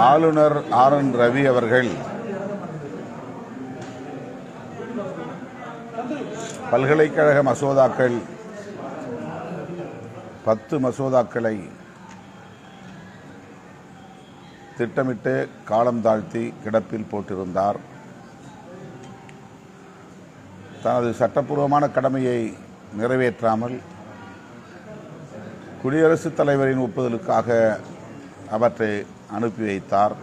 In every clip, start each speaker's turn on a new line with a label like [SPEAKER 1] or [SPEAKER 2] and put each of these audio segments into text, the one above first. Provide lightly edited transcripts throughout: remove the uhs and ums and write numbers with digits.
[SPEAKER 1] ஆளுநர் RN ரவி அவர்கள் பல்கலைக்கழக மசோதாக்கள் 10 மசோதாக்களை திட்டமிட்டு காலம் தாழ்த்தி கிடப்பில் போட்டிருந்தார். தனது சட்டப்பூர்வமான கடமையை நிறைவேற்றாமல் குடியரசுத் தலைவரின் ஒப்புதலுக்காக அவற்றை அனுப்பி வைத்தார்.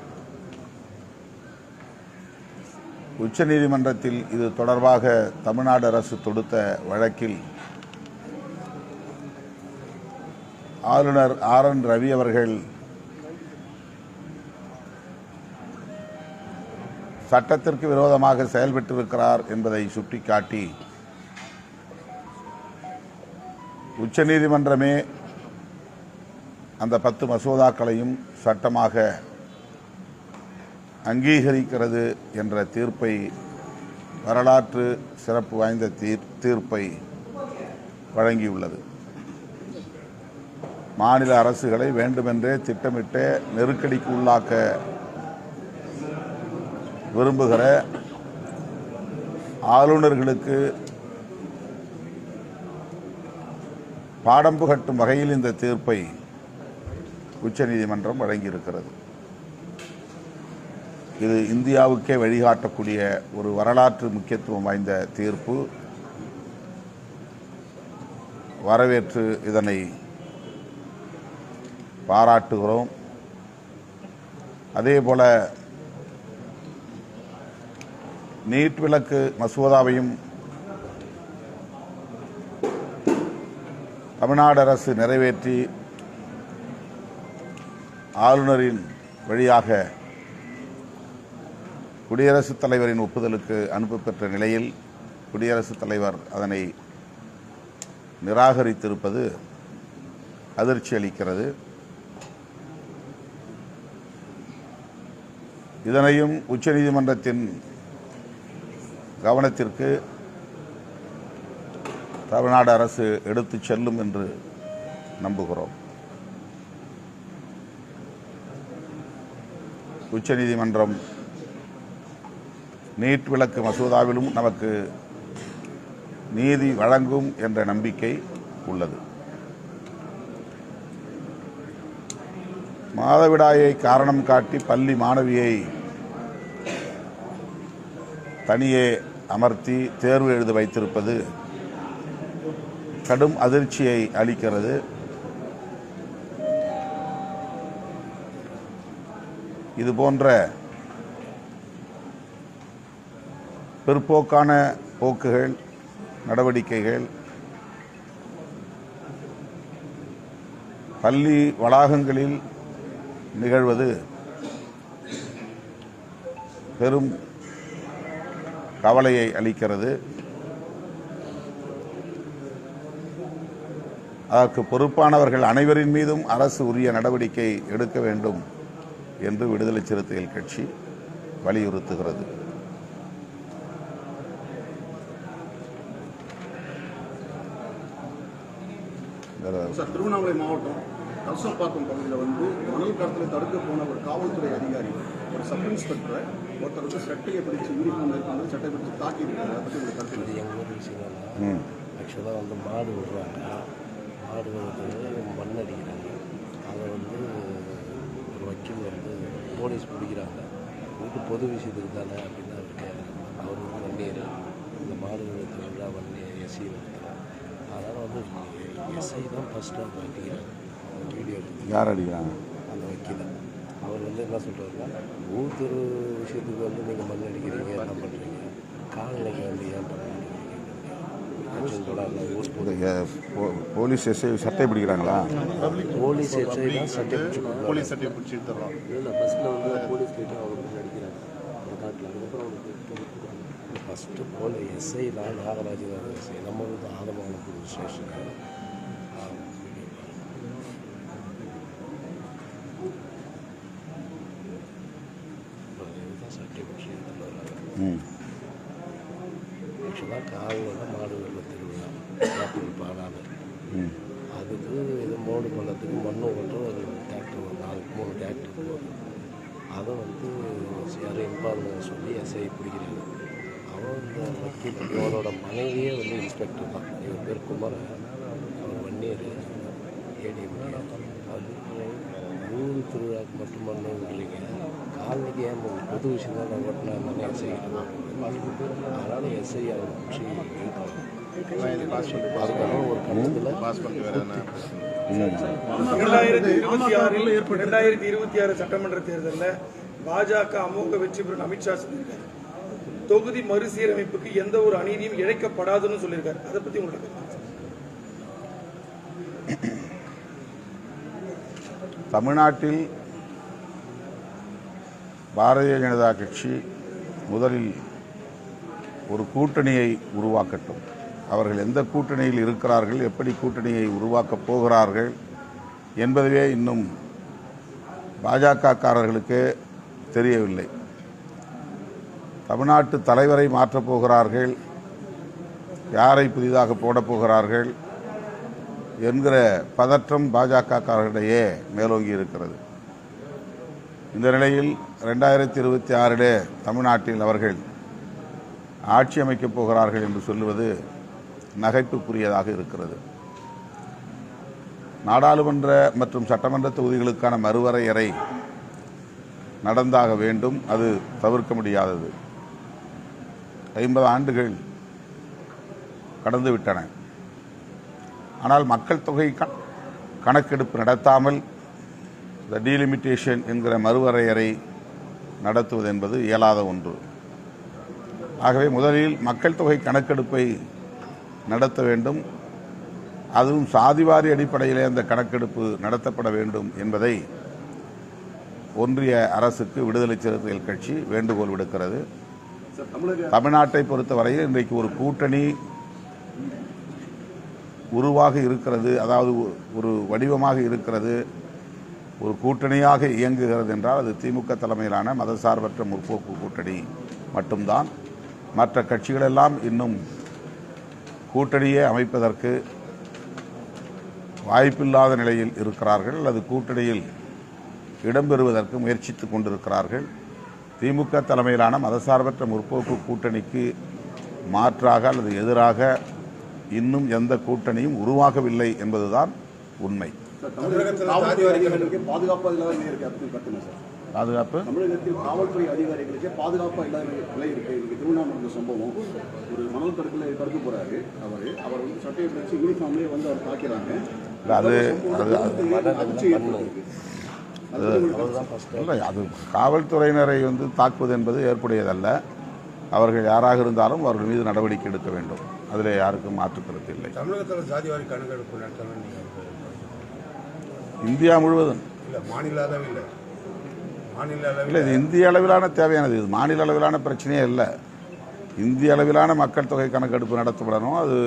[SPEAKER 1] உச்சநீதிமன்றத்தில் இது தொடர்பாக தமிழ்நாடு அரசு தொடுத்த வழக்கில் ஆளுநர் RN ரவி அவர்கள் சட்டத்திற்கு விரோதமாக செயல்பட்டிருக்கிறார் என்பதை சுட்டிக்காட்டி உச்சநீதிமன்றமே அந்த 10 மசோதாக்களையும் சட்டமாக அங்கீகரிக்கிறது என்ற தீர்ப்பை, வரலாற்று சிறப்பு வாய்ந்த தீர்ப்பை வழங்கியுள்ளது. மாநில அரசுகளை வேண்டுமென்றே திட்டமிட்டு நெருக்கடிக்கு உள்ளாக்க விரும்புகிற ஆளுநர்களுக்கு பாடம் புகட்டும் வகையில் இந்த தீர்ப்பை உச்சநீதிமன்றம் வழங்கியிருக்கிறது. இது இந்தியாவுக்கே வழிகாட்டக்கூடிய ஒரு வரலாற்று முக்கியத்துவம் வாய்ந்த தீர்ப்பு. வரவேற்று இதனை பாராட்டுகிறோம். அதேபோல நீட் விலக்கு மசோதாவையும் தமிழ்நாடு அரசு நிறைவேற்றி ஆளுநரின் வழியாக குடியரசுத் தலைவரின் ஒப்புதலுக்கு அனுப்பப்பெற்ற நிலையில் குடியரசுத் தலைவர் அதனை நிராகரித்திருப்பது அதிர்ச்சி அளிக்கிறது. இதனையும் உச்சநீதிமன்றத்தின் கவனத்திற்கு தமிழ்நாடு அரசு எடுத்துச் செல்லும் என்று நம்புகிறோம். உச்சநீதிமன்றம் நீட் விலக்கு மசோதாவிலும் நமக்கு நீதி வழங்கும் என்ற நம்பிக்கை உள்ளது. மாதவிடாயை காரணம் காட்டி பள்ளி மாணவியை தனியே அமர்த்தி தேர்வு எழுத வைத்திருப்பது கடும் அதிர்ச்சியை அளிக்கிறது. இதுபோன்ற பிற்போக்கான போக்குகள், நடவடிக்கைகள் பள்ளி வளாகங்களில் நிகழ்வது பெரும் கவலையை அளிக்கிறது. அதற்கு பொறுப்பானவர்கள் அனைவரின் மீதும் அரசு உரிய நடவடிக்கை எடுக்க வேண்டும் என்று விடுதலை சிறுத்தைகள் கட்சி வலியுறுத்துகிறது.
[SPEAKER 2] திருவண்ணாமலை மாவட்டம் கலசப்பாக்கம் பகுதியில் மணல் கடத்தலை தடுக்க போன ஒரு காவல்துறை அதிகாரி, ஒரு சப் இன்ஸ்பெக்டரை ஒருத்தர் சட்டையை பிடிச்சி யூனிஃபார்ம் இருக்காங்க, சட்டை பிடிச்சி தாக்கியிருக்காங்க. அதை பற்றி ஒரு கருத்து.
[SPEAKER 3] எங்கள் ஊர் விஷயம் ஆக்சுவலாக மாடு விடுறாங்க, மாடு வந்து மண் அடிக்கிறாங்க. அதை ஒரு வக்கீல் போலீஸ் பிடிக்கிறாங்க. இதுக்கு பொது விஷயத்துக்கு தானே அப்படின்னு அவர் வன்னியர், இந்த மாடு விழுத்துறா வன்னியர் எஸ்சி விழுத்துறாங்க. அதனால் எஸ்ஐ தான் ஃபஸ்ட்டாக அடிக்கிறாங்க. வீடியோ
[SPEAKER 1] யார் அடிக்கிறாங்க?
[SPEAKER 3] அந்த வக்கீல். அவர் என்ன சொல்கிறாருன்னா, ஊர் விஷயத்துக்கு நீங்கள் மண் அடிக்கிறீங்க, என்ன பண்ணுறீங்க, கால்நடைக்கு ஏன் பண்ணுறீங்க?
[SPEAKER 1] போலீஸ் எஸ்ஐ சட்டை பிடிக்கிறாங்களா?
[SPEAKER 3] போலீஸ் எஸ்ஐ தான் சட்டை
[SPEAKER 2] போலீஸ் சட்டையை பிடிச்சி தரலாம்.
[SPEAKER 3] இல்லை, பஸ்ஸில் போலீஸ் போயிட்டு அவருக்கு அடிக்கிறாங்க காட்டில். அதுக்கப்புறம் ஃபஸ்ட்டு எஸ்ஐ தான் நாகராஜ் தான் எஸ்ஐ. நம்ம ஆதமான போலீஸ் ஸ்டேஷன் சட்டை பிடிச்சி ஆக்சுவலாக காலையில் மாடு வெள்ள திருவிழா மாநாடு. அதுக்கு இது மோடு பண்ணதுக்கு மண்ணு ஓட்டம் ஒரு டிராக்டர், ஒரு 3 டிராக்டர் போகுது. அதை வந்து யாரும் இன்ஃபார்ம் சொல்லி எஸ்ஐ பிடிக்கிறாங்க. அவன் இந்த வக்கீல் இவரோட மனைவியே வந்து இன்ஸ்பெக்டர் தான். இவர் பேர் குமரன், அவர் வன்னியர் ஏடிஎம்கே. அது ஊர் திருவிழாவுக்கு மட்டும் பண்ண இல்லைங்க, காலனிக்கு ஏன் பொது விஷயம் தான் நான் ஓட்டினா என்னென்ன எஸ்ஐ அதனால் எஸ்ஐ அவர் பிடிச்சி அதுக்கப்புறம் ஒரு கட்டத்தில்
[SPEAKER 4] 2026 சட்டமன்ற தேர்தலில் பாஜக அமோக வெற்றி பெறும் அமித்ஷா சொல்லியிருக்காரு. தொகுதி மறுசீரமைப்புக்கு எந்த ஒரு அநீதியும் இழைக்கப்படாதுன்னு சொல்லியிருக்காரு. அதை பத்தி உங்களுக்கு
[SPEAKER 1] தமிழ்நாட்டில் பாரதிய ஜனதா கட்சி முதலில் ஒரு கூட்டணியை உருவாக்கட்டும். அவர்கள் எந்த கூட்டணியில் இருக்கிறார்கள், எப்படி கூட்டணியை உருவாக்கப் போகிறார்கள் என்பதுவே இன்னும் பாஜகக்காரர்களுக்கு தெரியவில்லை. தமிழ்நாட்டு தலைவரை மாற்றப் போகிறார்கள், யாரை புதிதாக போடப் போகிறார்கள் என்கிற பதற்றம் பாஜகக்காரர்களிடையே மேலோங்கி இருக்கிறது. இந்த நிலையில் 2026 தமிழ்நாட்டில் அவர்கள் ஆட்சி அமைக்கப் போகிறார்கள் என்று சொல்லுவது நகைப்புக்குரியதாக இருக்கிறது. நாடாளுமன்ற மற்றும் சட்டமன்ற தொகுதிகளுக்கான மறுவரையறை நடந்தாக வேண்டும். அது தவிர்க்க முடியாதது. 50 ஆண்டுகள் கடந்துவிட்டன. ஆனால் மக்கள் தொகை கணக்கெடுப்பு நடத்தாமல் இந்த டீலிமிட்டேஷன் என்கிற மறுவரையறை நடத்துவது என்பது இயலாத ஒன்று. ஆகவே முதலில் மக்கள் தொகை கணக்கெடுப்பை நடத்த வேண்டும். அதுவும் சாதிவாரி அடிப்படையிலே அந்த கணக்கெடுப்பு நடத்தப்பட வேண்டும் என்பதை ஒன்றிய அரசுக்கு விடுதலை சிறுத்தைகள் கட்சி வேண்டுகோள் விடுக்கிறது. தமிழ்நாட்டை பொறுத்தவரையில் இன்றைக்கு ஒரு கூட்டணி உருவாக இருக்கிறது, அதாவது ஒரு வடிவமாக இருக்கிறது, ஒரு கூட்டணியாக இயங்குகிறது என்றால் அது திமுக தலைமையிலான மதசார்பற்ற முற்போக்கு கூட்டணி மட்டும்தான். மற்ற கட்சிகளெல்லாம் இன்னும் கூட்டணியை அமைப்பதற்கு வாய்ப்பில்லாத நிலையில் இருக்கிறார்கள், அல்லது கூட்டணியில் இடம்பெறுவதற்கு முயற்சித்துக் கொண்டிருக்கிறார்கள். திமுக தலைமையிலான மதசார்பற்ற முற்போக்கு கூட்டணிக்கு மாற்றாக அல்லது எதிராக இன்னும் எந்த கூட்டணியும் உருவாகவில்லை என்பதுதான் உண்மை. பாதுகாப்பு
[SPEAKER 2] தமிழகத்தில் காவல்துறை அதிகாரிகளுக்கு பாதுகாப்பா இல்லாத நிலை இருக்கு. திருவண்ணாமலை சம்பவம், ஒரு மணல் தடுக்க போறாரு, அவர் வந்து சட்டையை பிடிச்சி யூனிஃபார்ம்லேயே வந்து அவர் தாக்கிறாங்க.
[SPEAKER 1] அது காவல்துறையினரை வந்து தாக்குவது என்பது ஏற்புடையதல்ல. அவர்கள் யாராக இருந்தாலும் அவர்கள் மீது நடவடிக்கை எடுக்க வேண்டும். அதில் யாருக்கும் மாற்றுக்கருத்து இல்லை.
[SPEAKER 5] தமிழகத்தில் ஜாதிவாரி கணக்கெடுப்பு நடத்தணும்.
[SPEAKER 1] இந்தியா முழுவதும் இல்லை, இது இந்திய அளவிலான தேவையானது. இது மாநில அளவிலான பிரச்சனையே இல்லை. இந்திய அளவிலான மக்கள் தொகை கணக்கெடுப்பு நடத்தப்படணும். அது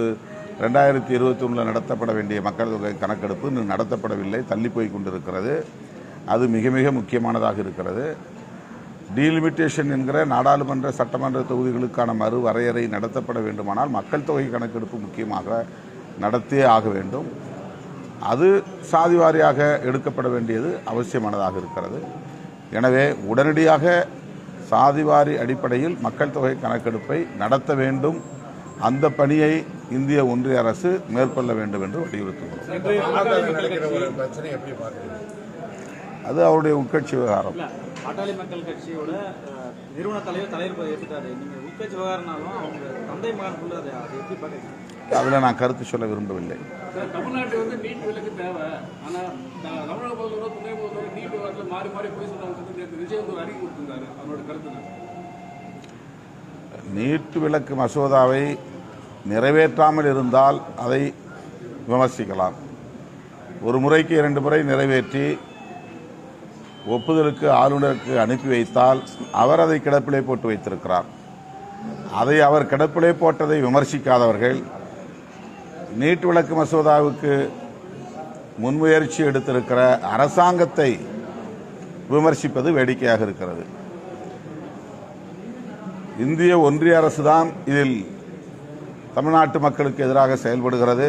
[SPEAKER 1] 2021 நடத்தப்பட வேண்டிய மக்கள் தொகை கணக்கெடுப்பு இன்னும் நடத்தப்படவில்லை, தள்ளி போய் கொண்டிருக்கிறது. அது மிக மிக முக்கியமானதாக இருக்கிறது. டீலிமிட்டேஷன் என்கிற நாடாளுமன்ற சட்டமன்ற தொகுதிகளுக்கான மறுவரையறை நடத்தப்பட வேண்டுமானால் மக்கள் தொகை கணக்கெடுப்பு முக்கியமாக நடத்தியே ஆக வேண்டும். அது சாதி வாரியாக எடுக்கப்பட வேண்டியது அவசியமானதாக இருக்கிறது. எனவே உடனடியாக சாதிவாரி அடிப்படையில் மக்கள் தொகை கணக்கெடுப்பை நடத்த வேண்டும். அந்த பணியை இந்திய ஒன்றிய அரசு மேற்கொள்ள வேண்டும் என்று வலியுறுத்துகிறோம். அது அவருடைய உட்கட்சி விவகாரம்.
[SPEAKER 6] பாட்டாளி மக்கள் கட்சியோட நிறுவன தலைவர் ஏற்றுட்டாரு. நீங்க உட்கட்சி விவகாரம்னாலும் அவங்க தந்தை மகனுக்குள்ள அதை எப்படி பார்க்குறீங்க?
[SPEAKER 1] அதில் நான் கருத்து சொல்ல விரும்பவில்லை.
[SPEAKER 7] தமிழ்நாட்டில் வந்து நீட் விலக்கு தேவை. ஆனால் தமிழக பொறுத்தவரை துணை பொறுத்தவரை நீட் விவகாரத்தில் மாறி மாறி போய் சொல்றாங்க. விஜய் வந்து ஒரு அறிக்கை கொடுத்திருந்தாரு. அவரோட கருத்து
[SPEAKER 1] நீட் விலக்கு மசோதாவை நிறைவேற்றாமல் இருந்தால் அதை விமர்சிக்கலாம். ஒரு முறைக்கு 2 முறை நிறைவேற்றி ஒப்புதலுக்கு ஆளுநருக்கு அனுப்பி வைத்தால் அவர் அதை கிடப்பிலே போட்டு வைத்திருக்கிறார். அதை அவர் கிடப்பிலே போட்டதை விமர்சிக்காதவர்கள் நீட் விலக்கு மசோதாவுக்கு முன்முயற்சி எடுத்திருக்கிற அரசாங்கத்தை விமர்சிப்பது வேடிக்கையாக இருக்கிறது. இந்திய ஒன்றிய அரசுதான் இதில் தமிழ்நாட்டு மக்களுக்கு எதிராக செயல்படுகிறது.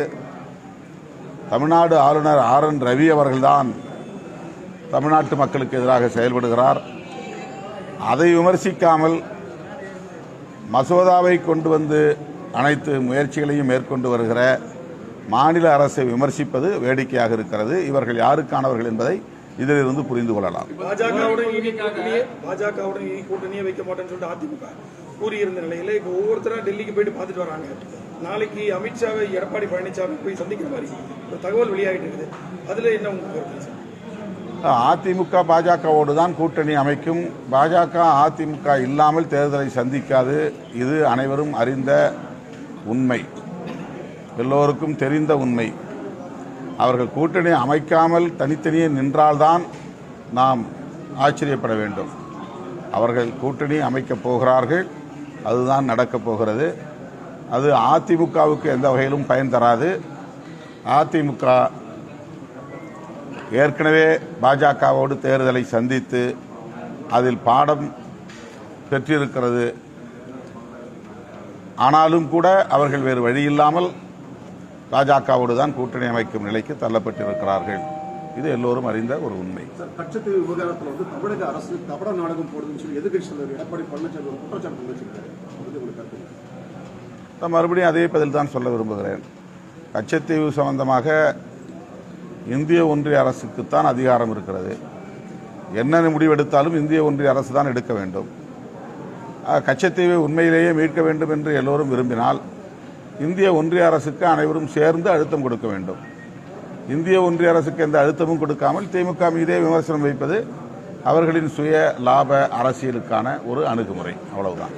[SPEAKER 1] தமிழ்நாடு ஆளுநர் RN ரவி அவர்கள்தான் தமிழ்நாட்டு மக்களுக்கு எதிராக செயல்படுகிறார். அதை விமர்சிக்காமல் மசோதாவை கொண்டு வந்து அனைத்து முயற்சிகளையும் மேற்கொண்டு வருகிற மாநில அரசை விமர்சிப்பது வேடிக்கையாக இருக்கிறது. இவர்கள் யாருக்கானவர்கள் என்பதை இதிலிருந்து புரிந்து கொள்ளலாம்.
[SPEAKER 4] பாஜகவுடன் இனி கூட்டணியே வைக்க மாட்டேன்னு சொல்லிட்டு அதிமுக கூறியிருந்த நிலையில இப்போ ஒவ்வொருத்தரும் டெல்லிக்கு போயிட்டு பார்த்துட்டு வராங்க. நாளைக்கு அமித்ஷாவை எடப்பாடி பழனிசாமி போய் சந்திக்கிற மாதிரி ஒரு தகவல் வெளியாகிட்டு இருக்குது. அதுல என்ன உங்களுக்கு கருத்து?
[SPEAKER 1] அதிமுக பாஜகவோடு தான் கூட்டணி அமைக்கும். பாஜக அதிமுக இல்லாமல் தேர்தலை சந்திக்காது. இது அனைவரும் அறிந்த உண்மை, எல்லோருக்கும் தெரிந்த உண்மை. அவர்கள் கூட்டணி அமைக்காமல் தனித்தனியே நின்றால்தான் நாம் ஆச்சரியப்பட வேண்டும். அவர்கள் கூட்டணி அமைக்கப் போகிறார்கள், அதுதான் நடக்கப் போகிறது. அது அதிமுகவுக்கு எந்த வகையிலும் பயன் தராது. அதிமுக ஏற்கனவே பாஜகவோடு தேர்தலை சந்தித்து அதில் பாடம் பெற்றிருக்கிறது. ஆனாலும் கூட அவர்கள் வேறு வழியில்லாமல் பாஜகவோடு தான் கூட்டணி அமைக்கும் நிலைக்கு தள்ளப்பட்டிருக்கிறார்கள். இது எல்லோரும் அறிந்த ஒரு உண்மை.
[SPEAKER 2] கச்சத்தீவு விவகாரத்தில் வந்து தமிழக அரசு தவற நாடகம் போடுதுன்னு சொல்லி எதிர்க்கட்சி தலைவர் எடப்பாடி பழனிசாமி ஒரு குற்றச்சாட்டு வச்சிருக்காரு.
[SPEAKER 1] நான் மறுபடியும் அதே பதில் தான் சொல்ல விரும்புகிறேன். கச்சத்தீவு சம்பந்தமாக இந்திய ஒன்றிய அரசுக்குத்தான் அதிகாரம் இருக்கிறது. என்ன முடிவெடுத்தாலும் இந்திய ஒன்றிய அரசு தான் எடுக்க வேண்டும். கச்சத்தீவை உண்மையிலேயே மீட்க வேண்டும் என்று எல்லோரும் விரும்பினால் இந்திய ஒன்றிய அரசுக்கு அனைவரும் சேர்ந்து அழுத்தம் கொடுக்க வேண்டும். இந்திய ஒன்றிய அரசுக்கு எந்த அழுத்தமும் கொடுக்காமல் திமுக மீதே விமர்சனம் வைப்பது அவர்களின் சுய லாப அரசியலுக்கான ஒரு அணுகுமுறை. அவ்வளவுதான்.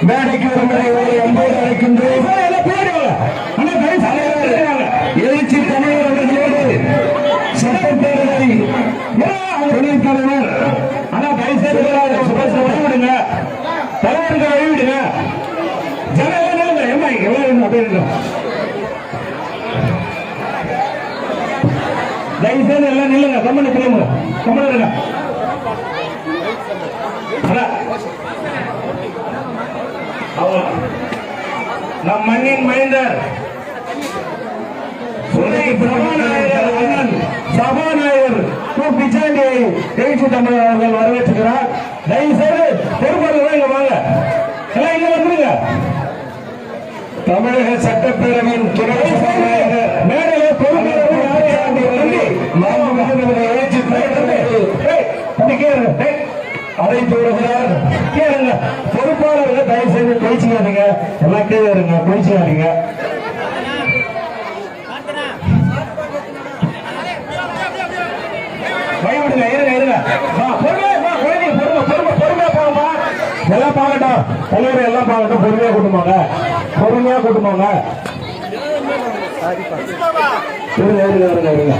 [SPEAKER 8] மேடைக்கு வருவதை அன்போடு அழைக்கின்றோம். எழுச்சி தமிழர் அவர்களோடு சட்டப்பேரவை துணைத் தலைவர் விடுங்க, தலைவருக்கு வழிவிடுங்க. தயவுசெய்து எல்லாம் நில்லுங்க, கம்மனு கிளம்புங்க, கம்மனு இருங்க. நம் மண்ணின் மைந்தர் சபாநாயகர் பிச்சாண்டியை எழுச்சி தமிழர் அவர்கள் வரவேற்றுகிறார். தயவுசெய்து பொறுப்பாளர்கள் இங்க வாங்க, எல்லாம் இங்க வந்துருங்க. தமிழக சட்டப்பேரவையின் துணை சபாநாயகர் மேடையை பொறுப்பாளர்கள் அழைத்து வருகிறார். கேளுங்க, பொறுப்பாளர்கள் தயவு செய்து பேசிக்காதீங்க, எல்லாம் கீழே இருங்க, பேசிக்காதீங்க. பயவிடுங்க, இருங்க இருங்க, பொறுமையா போகுமா, எல்லாம் பார்க்கட்டும், தலைவர் எல்லாம் பார்க்கட்டும், பொறுமையா கூட்டுமாங்க, பொறுமையா கூட்டுமாங்க. இருங்க இருங்க இருங்க இருங்க.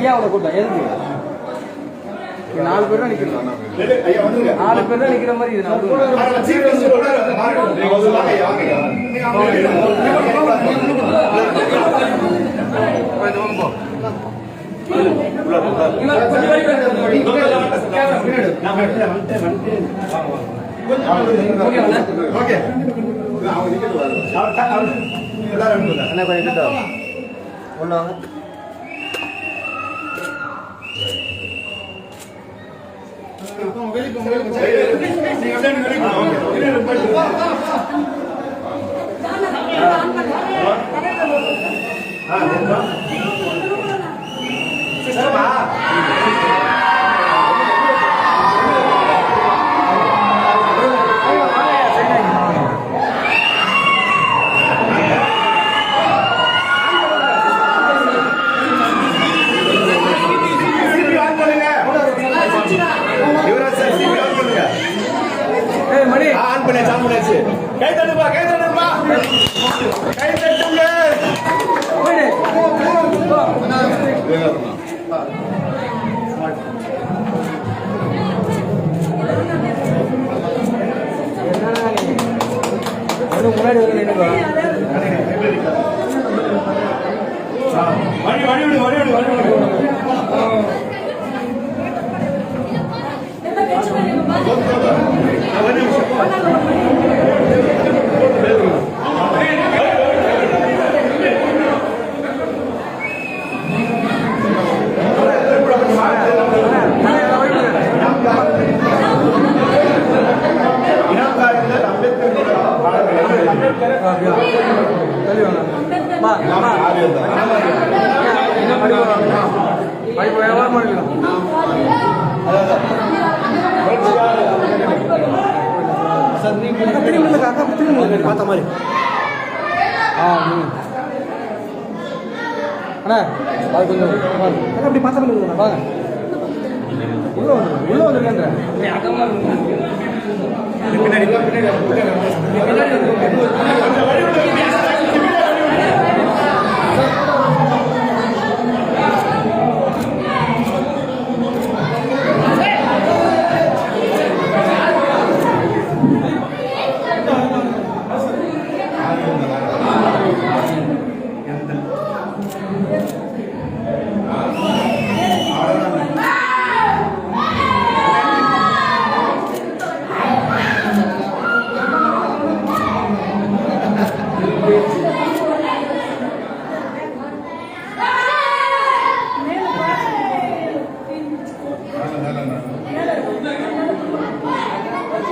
[SPEAKER 6] ஐயாவோட கூட்டம் எதுக்கு 4 பேர் தான் நிக்கிறோம். 4 பேர் தான் நிக்கிற மாதிரி இது முன்னாடி பார்த்த மாதிரி அண்ணா அது கொஞ்சம் அப்படி பார்த்த மாதிரி வாங்க உள்ள வந்துருக்கேன்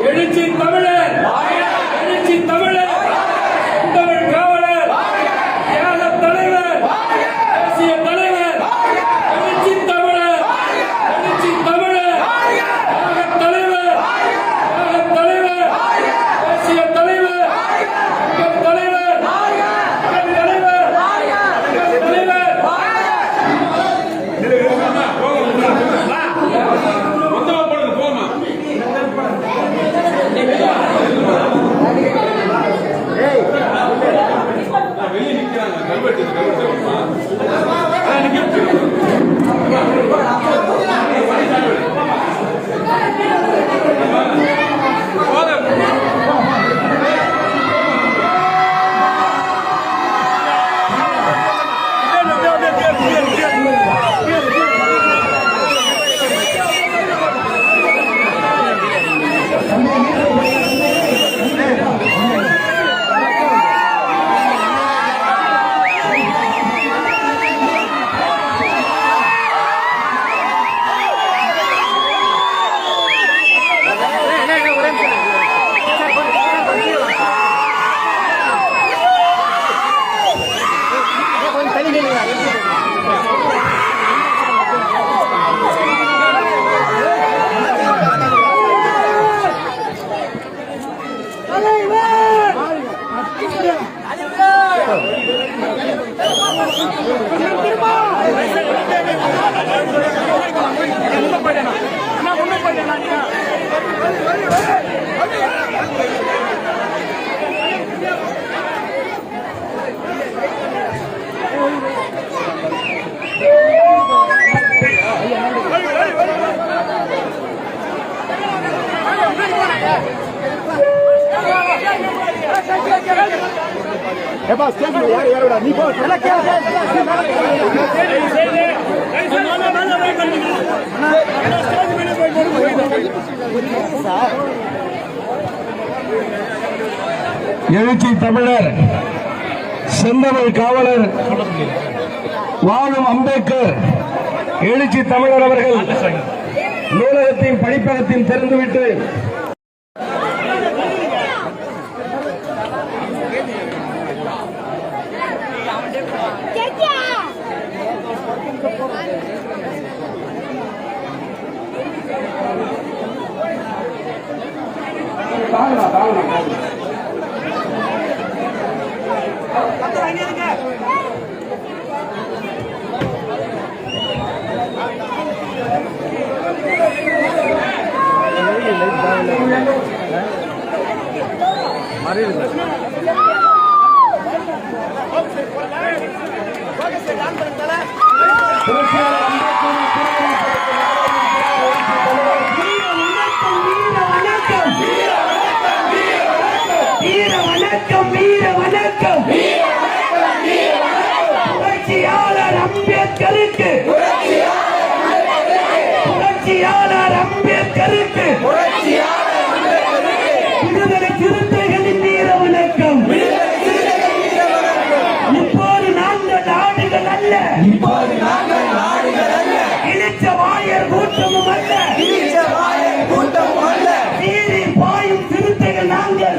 [SPEAKER 8] எழுச்சி தமிழர் எழுச்சி தமிழர் தமிழ் காவலர் தியாக தலைவர் தேசிய தலைவர் எழுச்சி தமிழர் எழுச்சி தமிழர் தியாக தலைவர் தேசிய தலைவர் தலைவர் தலைவர் எழுச்சி தமிழர் செந்தமிழ் காவலர் வாழும் அம்பேத்கர் எழுச்சி தமிழர் அவர்கள் நூலகத்தின் படிப்பகத்தையும் திறந்துவிட்டு புரட்சியாளர் அம்பேத்கருக்கு விடுதலை சிறுத்தைகளின் வீர வணக்கம். இப்போது நாங்கள் நாடுகள் அல்ல, இழிச்ச வாயர் கூட்டமும் அல்ல, சீறி பாயும் சிறுத்தைகள் நாங்கள்,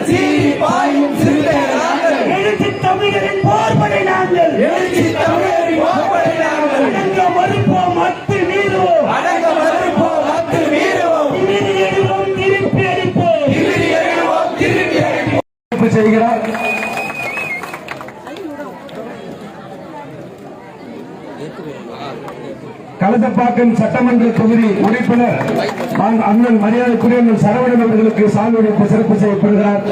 [SPEAKER 8] எழுச்சி தமிழரின் போர்படை நாங்கள், அடங்க மறுப்போம் அத்து மீறுவோம், திமிரி எழுவோம் திருப்பி அடிப்போம் செய்கிறார். கலசப்பாக்கம் சட்டமன்ற தொகுதி உறுப்பினர் அண்ணன் மரியாதைக்குரிய சரவணன் அவர்களுக்கு சால்வடைப்பு சிறப்பு செய்யப்படுகிறார்.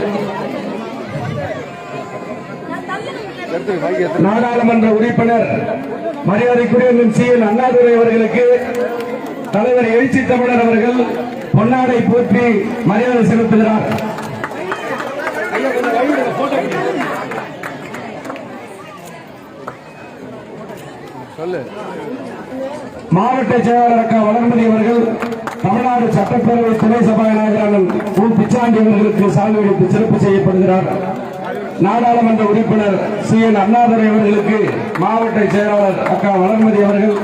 [SPEAKER 8] நாடாளுமன்ற உறுப்பினர் மரியாதைக்குரிய CN அண்ணாதுரை அவர்களுக்கு தலைவர் எழுச்சி தமிழர் அவர்கள் பொன்னாடை போற்றி மரியாதை செலுத்துகிறார். மாவட்ட செயலாளர் அக்கா வளர்மதி அவர்கள் தமிழ்நாடு சட்டப்பேரவை துணை சபாநாயகர் பிச்சாண்டி அவர்களுக்கு சால்வடைப்பு சிறப்பு செய்யப்படுகிறார். நாடாளுமன்ற உறுப்பினர் CN அண்ணாதுரை அவர்களுக்கு மாவட்ட செயலாளர் அக்கா வளர்மதி அவர்கள்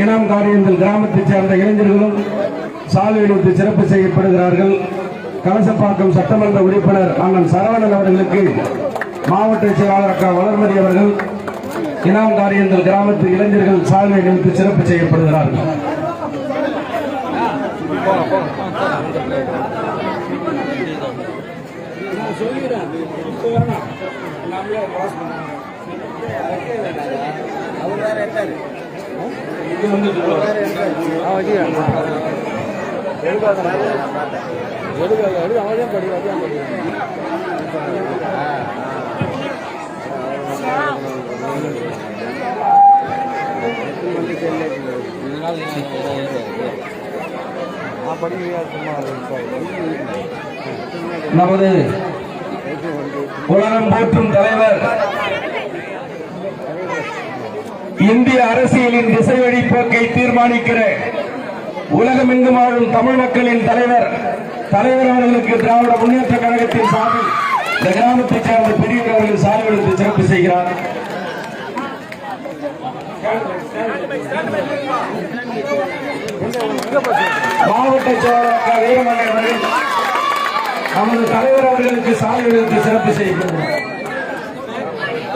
[SPEAKER 8] இனாம் காரியத்தில் கிராமத்தைச் சேர்ந்த இளைஞர்களும் சால்வடைப்பு சிறப்பு செய்யப்படுகிறார்கள். கலசப்பாக்கம் சட்டமன்ற உறுப்பினர் அண்ணன் சரவணன் அவர்களுக்கு மாவட்ட செயலாளர் அக்கா வளர்மதி அவர்கள் இனாம் காரியத்தில் கிராமத்து இளைஞர்கள் சால்வை நிறுத்தி சிறப்பு செய்யப்படுகிறார்கள். நமது உலகம் போற்றும் தலைவர், இந்திய அரசியலின் திசை வழிப்போக்கை தீர்மானிக்கிற உலகமெங்கும் வாழும் தமிழ் மக்களின் தலைவர் அவர்களுக்கு திராவிட முன்னேற்ற கழகத்தின் சார்பில் இந்த கிராமத்தைச் சேர்ந்த பெரியவர்கள் சால்வடைப்பு சிறப்பு செய்கிறார். மாவட்ட செயலாளர் வீரமணி அவர்கள் நமது தலைவர் அவர்களுக்கு சால்வடைப்பு சிறப்பு செய்யப்படுகிறார்.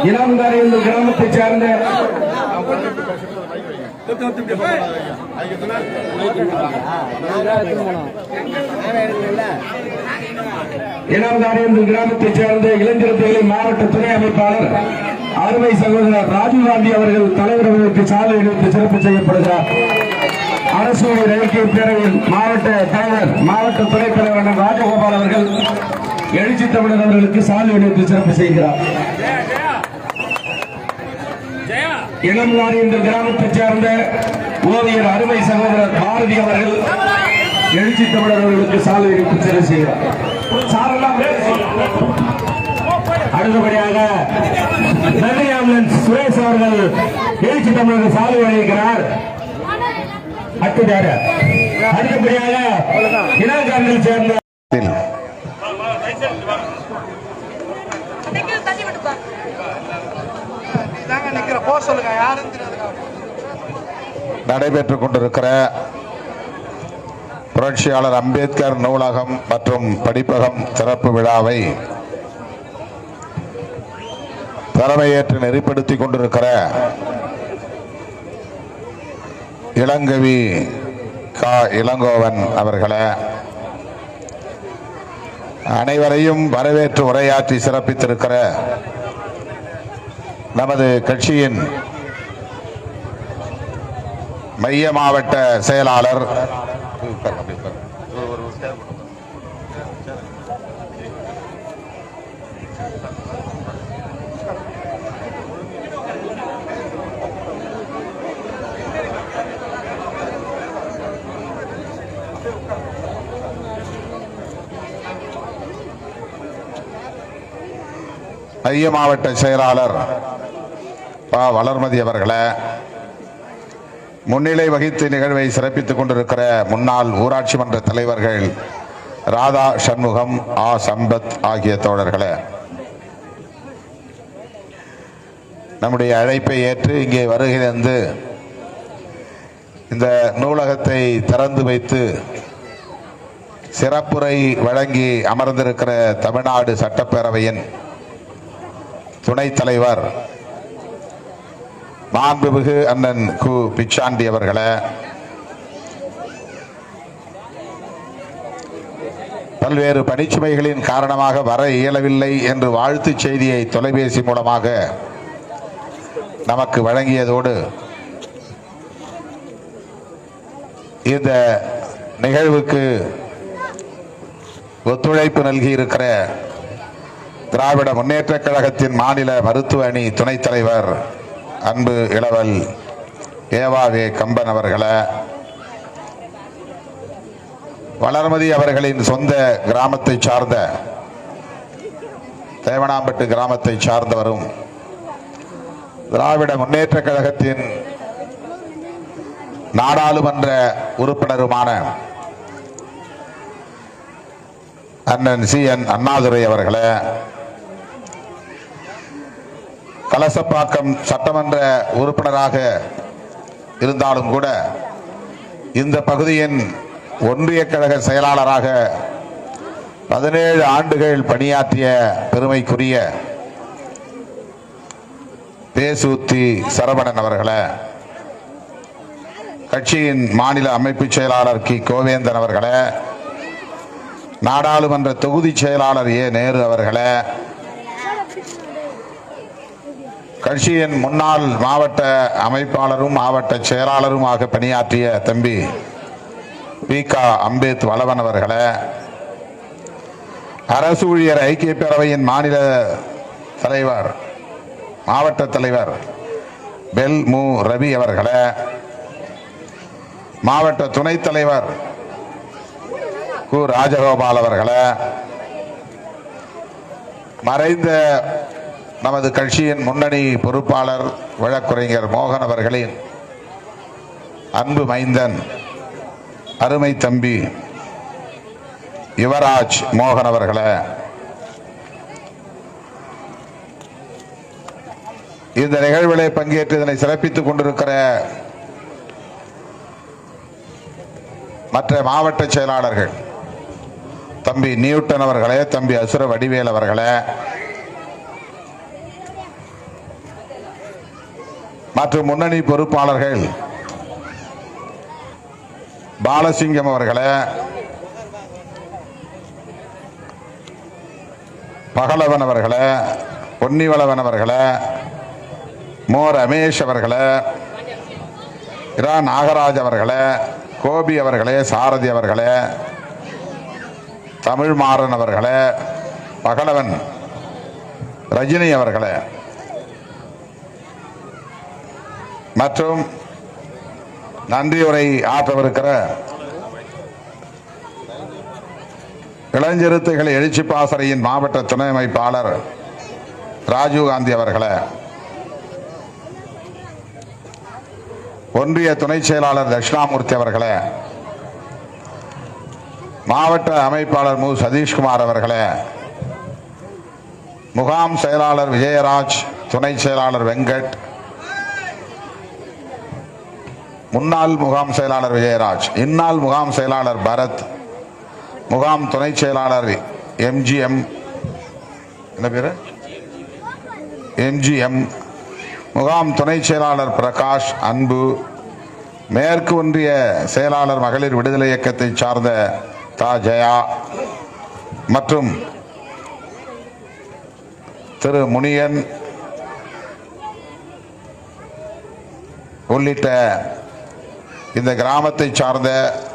[SPEAKER 8] இளந்தாரி என்ற கிராமத்தைச் சேர்ந்த இளந்தாரி என்ற கிராமத்தைச் சேர்ந்த இளைஞர்களின் மாவட்ட துணை அமைப்பாளர் அருமை சகோதரர் ராஜீவ்காந்தி அவர்கள் தலைவர் அவர்களுக்கு சாலை அணிவித்து சிறப்பு செய்யப்படுகிறார். அரசு ஐக்கிய பேரவையின் மாவட்ட தலைவர் மாவட்ட துணைத் தலைவர் ராஜகோபால் அவர்கள் எழுச்சி தமிழர் அவர்களுக்கு சாலை அணிவித்து சிறப்பு செய்கிறார். இளம்நாடு என்ற கிராமத்தைச் சேர்ந்த ஓவியர் அருமை சகோதரர் பாரதி அவர்கள் எழுச்சி தமிழர் அவர்களுக்கு சாலை அணிவித்து சிறப்பு செய்கிறார். அடுத்தபடியாக நெல்லை ஆம்புலன்ஸ் சுரேஷ் அவர்கள் எழுச்சி தமிழருக்கு சாலை வழங்குகிறார். அடுத்தபடியாக இனங்காண்டில் சேர்ந்த
[SPEAKER 1] நடைபெற்றுக் கொண்டிருக்கிற புரட்சியாளர் அம்பேத்கர் நூலகம் மற்றும் படிப்பகம் திறப்பு விழாவை தலைமையேற்று நெறிப்படுத்திக் கொண்டிருக்கிற இளங்கவி கா இளங்கோவன் அவர்களே, அனைவரையும் வரவேற்று உரையாற்றி சிறப்பித்திருக்கிற நமது கட்சியின் மைய மாவட்ட செயலாளர் மைய மாவட்ட செயலாளர் பா வளர்மதி அவர்களே, முன்னிலை வகித்து நிகழ்வை சிறப்பித்துக் கொண்டிருக்கிற முன்னாள் ஊராட்சி மன்ற தலைவர்கள் ராதா சண்முகம், ஆ சம்பத் ஆகிய தோழர்களே, நம்முடைய அழைப்பை ஏற்று இங்கே வருகிறது இந்த நூலகத்தை திறந்து வைத்து சிறப்புரை வழங்கி அமர்ந்திருக்கிற தமிழ்நாடு சட்டப்பேரவையின் துணைத் தலைவர் மாண்புமிகு அண்ணன் கு பிச்சாண்டி அவர்களே, பல்வேறு பணிச்சுமைகளின் காரணமாக வர இயலவில்லை என்று வாழ்த்துச் செய்தியை தொலைபேசி மூலமாக நமக்கு வழங்கியதோடு இந்த நிகழ்வுக்கு ஒத்துழைப்பு நல்கியிருக்கிற திராவிட முன்னேற்றக் கழகத்தின் மாநில மருத்துவ அணி துணைத் தலைவர் அன்பு இளவல் ஏவாவே கம்பன் அவர்களே, வளர்மதி அவர்களின் சொந்த கிராமத்தை சார்ந்த தேவனாம்பட்டு கிராமத்தை சார்ந்தவரும் திராவிட முன்னேற்றக் கழகத்தின் நாடாளுமன்ற உறுப்பினருமான அண்ணன் CN அண்ணாதுரை அவர்களே, கலசப்பாக்கம் சட்டமன்ற உறுப்பினராக இருந்தாலும் கூட இந்த பகுதியின் ஒன்றிய கழக செயலாளராக 17 ஆண்டுகள் பணியாற்றிய பெருமைக்குரிய தேசூத்தி சரவணன் அவர்களே, கட்சியின் மாநில அமைப்பு செயலாளர் கி கோவேந்தன் அவர்களே, நாடாளுமன்ற தொகுதி செயலாளர் ஏ நேரு அவர்களே, கட்சியின் முன்னாள் மாவட்ட அமைப்பாளரும் மாவட்ட செயலாளருமாக பணியாற்றிய தம்பி வி.க. அம்பேத் வளவன் அவர்களே, அரசு ஊழியர் ஐக்கிய பேரவையின் மாநில தலைவர் மாவட்ட தலைவர் பெல் மு ரவி அவர்களே, மாவட்ட துணைத் தலைவர் கு ராஜகோபால் அவர்களே, மறைந்த நமது கட்சியின் முன்னணி பொறுப்பாளர் வழக்குரைஞர் மோகன் அவர்களின் அன்பு மைந்தன் அருமை தம்பி யுவராஜ் மோகன் அவர்களே, இந்த நிகழ்விலே பங்கேற்று இதனை சிறப்பித்துக் கொண்டிருக்கிற மற்ற மாவட்ட செயலாளர்கள் தம்பி நியூட்டன் அவர்களே, தம்பி அசுர வடிவேல் அவர்களே, மற்றும் முன்னணி பொறுப்பாளர்கள் பாலசிங்கம் அவர்களே, பகலவன் அவர்களே, பொன்னிவளவன் அவர்களே, மோ ரமேஷ் அவர்களே, இரா நாகராஜ் அவர்களே, கோபி அவர்களே, சாரதி அவர்களே, தமிழ்மாறன் அவர்களே, பகலவன் ரஜினி அவர்களே மற்றும் நன்றியுரை ஆற்றவிருக்கிற இளஞ்சிறுத்தைகள் எழுச்சி பாசறையின் மாவட்ட துணை அமைப்பாளர் ராஜீவ்காந்தி அவர்களே, ஒன்றிய துணை செயலாளர் தட்சிணாமூர்த்தி அவர்களே, மாவட்ட அமைப்பாளர் மு சதீஷ்குமார் அவர்களே, முகாம் செயலாளர் விஜயராஜ், துணை செயலாளர் வெங்கட், முன்னாள் முகாம் செயலாளர் விஜயராஜ், இந்நாள் முகாம் செயலாளர் பரத், முகாம் துணை செயலாளர் எம்ஜிஎம், என்ன பேரு, எம்ஜிஎம், முகாம் துணை செயலாளர் பிரகாஷ், அன்பு, மேற்கு ஒன்றிய செயலாளர் மகளிர் விடுதலை இயக்கத்தை சார்ந்த தா ஜெயா மற்றும் திரு முனியன் உள்ளிட்ட இந்த கிராமத்தை சார்ந்த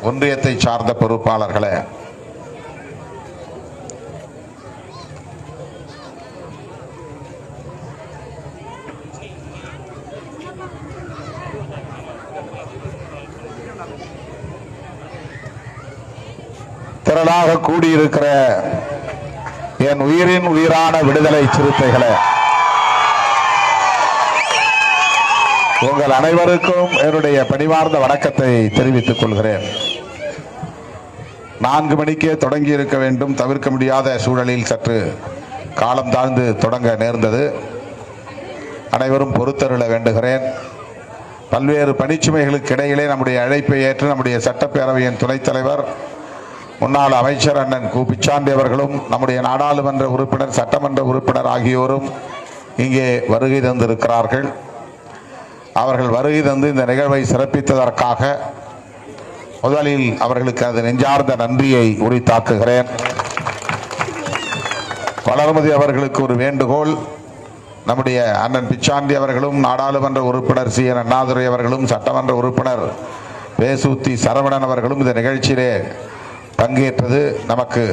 [SPEAKER 1] ஒன்றியத்தை சார்ந்த பொறுப்பாளர்களே, திரளாக கூடியிருக்கிற என் உயிரின் உயிரான விடுதலை சிறுத்தைகளே, உங்கள் அனைவருக்கும் என்னுடைய பணிவார்ந்த வணக்கத்தை தெரிவித்துக் கொள்கிறேன். 4 மணிக்கே தொடங்கி இருக்க வேண்டும். தவிர்க்க முடியாத சூழலில் சற்று காலம் தாழ்ந்து தொடங்க நேர்ந்தது. அனைவரும் பொறுத்தருள வேண்டுகிறேன். பல்வேறு பணிச்சுமைகளுக்கு இடையிலே நம்முடைய அழைப்பை ஏற்று நம்முடைய சட்டப்பேரவையின் துணைத் தலைவர் முன்னாள் அமைச்சர் அண்ணன் கு பிச்சாண்டி அவர்களும் நம்முடைய நாடாளுமன்ற உறுப்பினர், சட்டமன்ற உறுப்பினர் ஆகியோரும் இங்கே வருகை தந்திருக்கிறார்கள். அவர்கள் வருகை தந்து இந்த நிகழ்வை சிறப்பித்ததற்காக முதலில் அவர்களுக்கு அது நெஞ்சார்ந்த நன்றியை உரித்தாக்குகிறேன். வளர்மதி அவர்களுக்கு ஒரு வேண்டுகோள். நம்முடைய அண்ணன் பிச்சாண்டி அவர்களும், நாடாளுமன்ற உறுப்பினர் சி என் அண்ணாதுரை அவர்களும், சட்டமன்ற உறுப்பினர் பேசூத்தி சரவணன் அவர்களும் இந்த நிகழ்ச்சியிலே பங்கேற்றது நமக்கு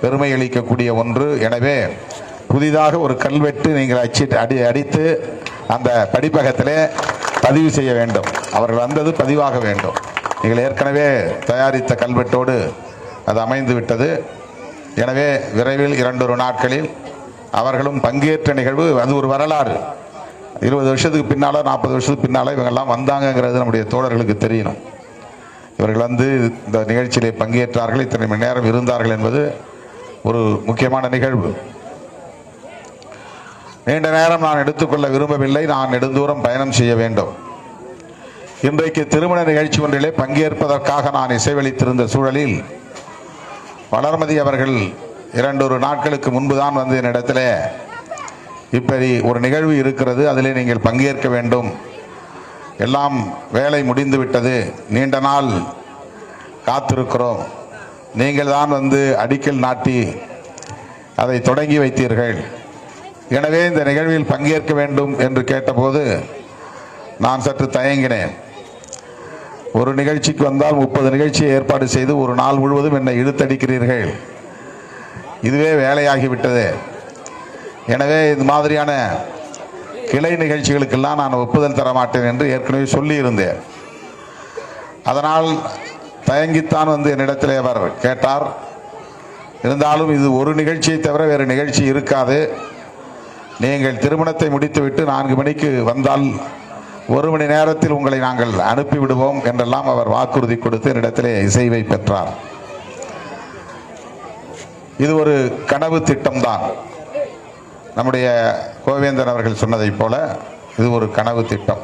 [SPEAKER 1] பெருமை அளிக்கக்கூடிய ஒன்று. எனவே புதிதாக ஒரு கல்வெட்டு நீங்கள் அடித்து அந்த படிப்பகத்திலே பதிவு செய்ய வேண்டும். அவர்கள் வந்தது பதிவாக வேண்டும். நீங்கள் ஏற்கனவே தயாரித்த கல்வெட்டோடு அது அமைந்து விட்டது. எனவே விரைவில் 2 நாட்களில் அவர்களும் பங்கேற்ற நிகழ்வு, அது ஒரு வரலாறு. 20 வருஷத்துக்கு பின்னால், 40 வருஷத்துக்கு பின்னால் இவங்கெல்லாம் வந்தாங்கங்கிறது நம்முடைய தோழர்களுக்கு தெரியணும். இவர்கள் வந்து இந்த நிகழ்ச்சியிலே பங்கேற்றார்கள், இத்தனை மணி நேரம் இருந்தார்கள் என்பது ஒரு முக்கியமான நிகழ்வு. நீண்ட நேரம் நான் எடுத்துக்கொள்ள விரும்பவில்லை. நான் நெடுந்தூரம் பயணம் செய்ய வேண்டும். இன்றைக்கு திருமண நிகழ்ச்சி ஒன்றிலே பங்கேற்பதற்காக நான் இசைவளித்திருந்த சூழலில் வளர்மதி அவர்கள் 2 நாட்களுக்கு முன்புதான் வந்து என்னிடத்தில் இப்படி ஒரு நிகழ்வு இருக்கிறது, அதிலே நீங்கள் பங்கேற்க வேண்டும், எல்லாம் வேலை முடிந்து விட்டது, நீண்ட நாள் காத்திருக்கிறோம், நீங்கள் தான் வந்து அடிக்கல் நாட்டி அதை தொடங்கி வைத்தீர்கள், எனவே இந்த நிகழ்வில் பங்கேற்க வேண்டும் என்று கேட்டபோது நான் சற்று தயங்கினேன். ஒரு நிகழ்ச்சிக்கு வந்தால் 30 நிகழ்ச்சியை ஏற்பாடு செய்து ஒரு நாள் முழுவதும் என்னை இழுத்தடிக்கிறீர்கள், இதுவே வேலையாகிவிட்டது. எனவே இது மாதிரியான கிளை நிகழ்ச்சிகளுக்கெல்லாம் நான் ஒப்புதல் தர மாட்டேன் என்று ஏற்கனவே சொல்லியிருந்தேன். அதனால் தயங்கித்தான் வந்து என்னிடத்தில் அவர் கேட்டார். இருந்தாலும் இது ஒரு நிகழ்ச்சியை தவிர வேறு நிகழ்ச்சி இருக்காது, நீங்கள் திருமணத்தை முடித்துவிட்டு 4 மணிக்கு வந்தால் 1 மணி நேரத்தில் உங்களை நாங்கள் அனுப்பிவிடுவோம் என்றெல்லாம் அவர் வாக்குறுதி கொடுத்து என்னிடத்திலே இசைவை பெற்றார். இது ஒரு கனவு திட்டம்தான். நம்முடைய கோவேந்தன் அவர்கள் சொன்னதைப் போல இது ஒரு கனவு திட்டம்.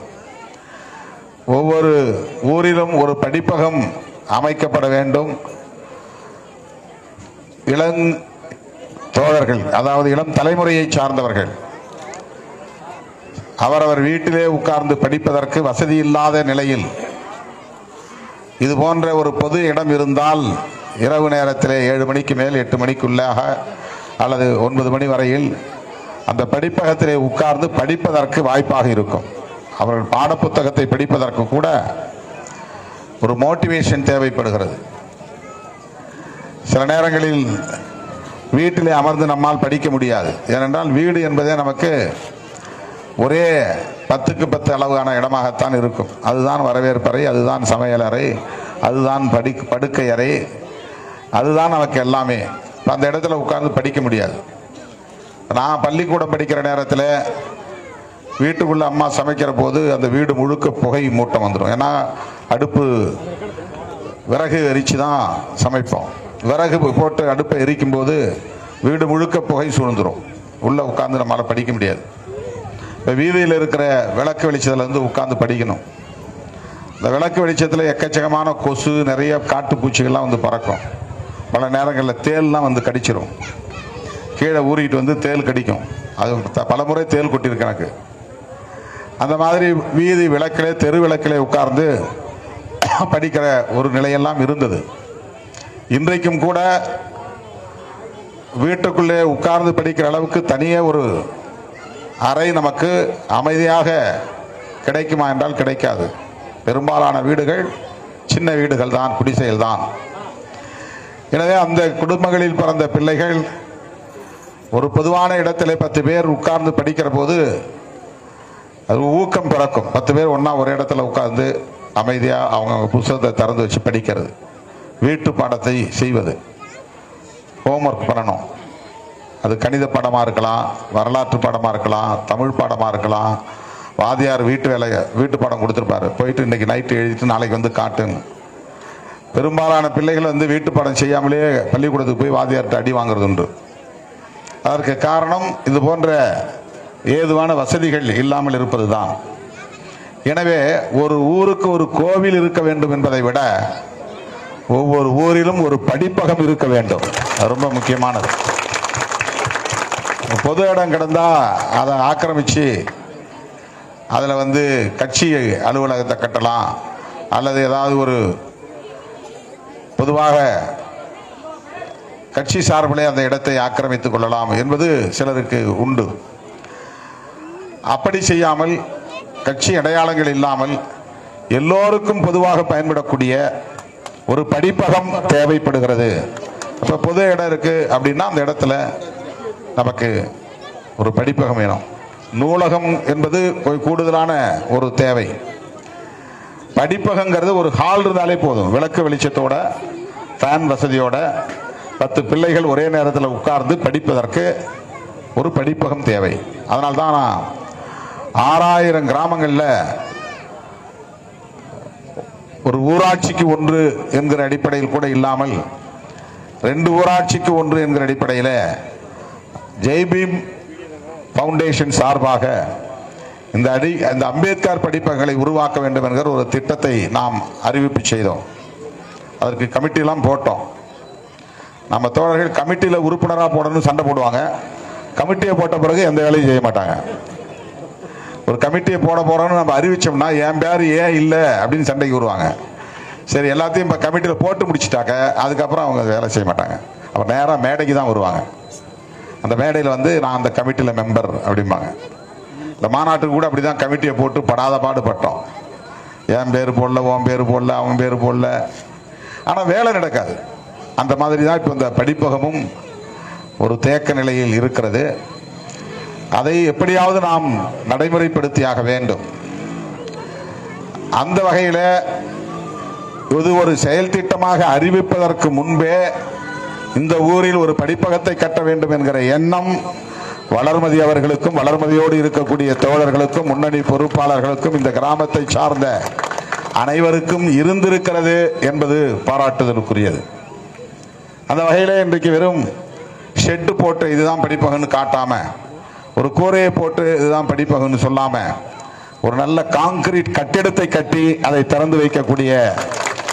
[SPEAKER 1] ஒவ்வொரு ஊரிலும் ஒரு படிப்பகம் அமைக்கப்பட வேண்டும். இளம் தோழர்கள், அதாவது இளம் தலைமுறையை சார்ந்தவர்கள், அவரவர் வீட்டிலே உட்கார்ந்து படிப்பதற்கு வசதி இல்லாத நிலையில் இது போன்ற ஒரு பொது இடம் இருந்தால் இரவு நேரத்திலே 7 மணிக்கு மேல் 8 மணிக்குள்ளாக அல்லது 9 மணி வரையில் அந்த படிப்பகத்திலே உட்கார்ந்து படிப்பதற்கு வாய்ப்பாக இருக்கும். அவர்கள் பாடப்புத்தகத்தை படிப்பதற்கு கூட ஒரு மோட்டிவேஷன் தேவைப்படுகிறது. சில நேரங்களில் வீட்டிலே அமர்ந்து நம்மால் படிக்க முடியாது. ஏனென்றால் வீடு என்பதே நமக்கு ஒரே 10க்கு 10 அளவான இடமாகத்தான் இருக்கும். அதுதான் வரவேற்பறை, அதுதான் சமையலறை, அதுதான் படுக்கை அறை, அதுதான் நமக்கு எல்லாமே. அந்த இடத்துல உட்கார்ந்து படிக்க முடியாது. நான் பள்ளிக்கூடம் படிக்கிற நேரத்தில் வீட்டுக்குள்ள அம்மா சமைக்கிற போது அந்த வீடு முழுக்க புகை மூட்டம் வந்துடும். ஏன்னா அடுப்பு விறகு எரிச்சு தான் சமைப்போம். விறகு போட்டு அடுப்பை எரிக்கும் போது வீடு முழுக்க புகை சூழ்ந்துடும். உள்ளே உட்கார்ந்து நம்மளால் படிக்க முடியாது. இப்போ வீதியில் இருக்கிற விளக்கு வெளிச்சத்தில் உட்கார்ந்து படிக்கணும். இந்த விளக்கு வெளிச்சத்தில் எக்கச்சக்கமான கொசு, நிறைய காட்டுப்பூச்சிகள்லாம் பறக்கும். பல நேரங்களில் தேல்லாம் கடிச்சிடும். கீழே ஊறிட்டு தேல் கடிக்கும். அது பல முறை தேல் கொட்டியிருக்கு எனக்கு. அந்த மாதிரி வீதி விளக்கிலே, தெரு விளக்கிலே உட்கார்ந்து படிக்கிற ஒரு நிலையெல்லாம் இருந்தது. இன்றைக்கும் கூட வீட்டுக்குள்ளே உட்கார்ந்து படிக்கிற அளவுக்கு தனியே ஒரு அறை நமக்கு அமைதியாக கிடைக்குமா என்றால் கிடைக்காது. பெரும்பாலான வீடுகள் சின்ன வீடுகள் தான், குடிசைகள் தான். எனவே அந்த குடும்பங்களில் பிறந்த பிள்ளைகள் ஒரு பொதுவான இடத்திலே 10 பேர் உட்கார்ந்து படிக்கிற போது அது ஊக்கம் பிறக்கும். 10 பேர் ஒன்றா ஒரு இடத்துல உட்கார்ந்து அமைதியாக அவங்க புத்தகத்தை திறந்து வச்சு படிக்கிறது, வீட்டு பாடத்தை செய்வது, ஹோம்ஒர்க் பண்ணணும். அது கணித பாடமாக இருக்கலாம், வரலாற்று பாடமாக இருக்கலாம், தமிழ் பாடமாக இருக்கலாம். வாதியார் வீட்டு பாடம் கொடுத்துருப்பாரு, போயிட்டு இன்னைக்கு நைட்டு எழுதிட்டு நாளைக்கு காட்டுன்னு. பெரும்பாலான பிள்ளைகள் வீட்டு பாடம் செய்யாமலே பள்ளிக்கூடத்துக்கு போய் வாதியார்கிட்ட அடி வாங்குறது உண்டு. அதற்கு காரணம் இது போன்ற ஏதுவான வசதிகள் இல்லாமல் இருப்பது தான். எனவே ஒரு ஊருக்கு ஒரு கோவில் இருக்க வேண்டும் என்பதை விட ஒவ்வொரு ஊரிலும் ஒரு படிப்பகம் இருக்க வேண்டும். அது ரொம்ப முக்கியமானது. பொது இடம் கிடந்தா அதை ஆக்கிரமிச்சு அதில் கட்சி அலுவலகத்தை கட்டலாம், அல்லது ஏதாவது ஒரு பொதுவாக கட்சி சார்பிலே அந்த இடத்தை ஆக்கிரமித்துக் கொள்ளலாம் என்பது சிலருக்கு உண்டு. அப்படி செய்யாமல், கட்சி அடையாளங்கள் இல்லாமல் எல்லோருக்கும் பொதுவாக பயன்படக்கூடிய ஒரு படிப்பகம் தேவைப்படுகிறது. இப்போ பொது இடம் இருக்கு அப்படின்னா அந்த இடத்துல நமக்கு ஒரு படிப்பகம் வேணும். நூலகம் என்பது கூடுதலான ஒரு தேவை. படிப்பகங்கிறது ஒரு ஹால் இருந்தாலே போதும். விளக்கு வெளிச்சத்தோட, ஃபேன் வசதியோட 10 பிள்ளைகள் ஒரே நேரத்தில் உட்கார்ந்து படிப்பதற்கு ஒரு படிப்பகம் தேவை. அதனால்தான் நான் 6000 கிராமங்களில் ஒரு ஊராட்சிக்கு ஒன்று என்கிற அடிப்படையில் கூட இல்லாமல் 2 ஊராட்சிக்கு ஒன்று என்கிற அடிப்படையில் ஜெய்பீம் ஃபவுண்டேஷன் சார்பாக இந்த அம்பேத்கர் படிப்பகங்களை உருவாக்க வேண்டும் என்கிற ஒரு திட்டத்தை நாம் அறிவிப்பு செய்தோம். அதற்கு கமிட்டிலாம் போட்டோம். நம்ம தோழர்கள் கமிட்டியில் உறுப்பினராக போடணும்னு சண்டை போடுவாங்க. கமிட்டியை போட்ட பிறகு எந்த வேலையும் செய்ய மாட்டாங்க. ஒரு கமிட்டியை போட போறோம்னு நம்ம அறிவிச்சோம்னா என் பேர் ஏன் இல்லை அப்படின்னு சண்டைக்கு வருவாங்க. சரி, எல்லாத்தையும் இப்போ கமிட்டியில் போட்டு முடிச்சுட்டாக்க அதுக்கப்புறம் அவங்க வேலை செய்ய மாட்டாங்க. அப்போ நேராக மேடைக்கு தான் வருவாங்க. அந்த மேடையில் நான் அந்த கமிட்டியில் மெம்பர் அப்படிம்பாங்க. இந்த மாநாட்டுக்கு கூட அப்படி தான் கமிட்டியை போட்டு படாத பாடுபட்டோம். என் பேர் போடல, உன் பேர் போடல, அவங்க பேர் போடல, ஆனால் வேலை நடக்காது. அந்த மாதிரி தான் இப்போ இந்த படிப்பகமும் ஒரு தேக்க நிலையில் இருக்கிறது. அதை எப்படியாவது நாம் நடைமுறைப்படுத்தியாக வேண்டும். அந்த வகையில் இது ஒரு செயல் திட்டமாக அறிவிப்பதற்கு முன்பே இந்த ஊரில் ஒரு படிப்பகத்தை கட்ட வேண்டும் என்கிற எண்ணம் வளர்மதி அவர்களுக்கும், வளர்மதியோடு இருக்கக்கூடிய தோழர்களுக்கும், முன்னணி பொறுப்பாளர்களுக்கும், இந்த கிராமத்தை சார்ந்த அனைவருக்கும் இருந்திருக்கிறது என்பது பாராட்டுதலுக்குரியது. அந்த வகையில் இன்றைக்கு வெறும் ஷெட்டு போட்டு இதுதான் படிப்பகம்னு காட்டாம, ஒரு கூரையை போட்டு இதுதான் படிப்பகம்னு சொல்லாம, ஒரு நல்ல கான்கிரீட் கட்டிடத்தை கட்டி அதை திறந்து வைக்கக்கூடிய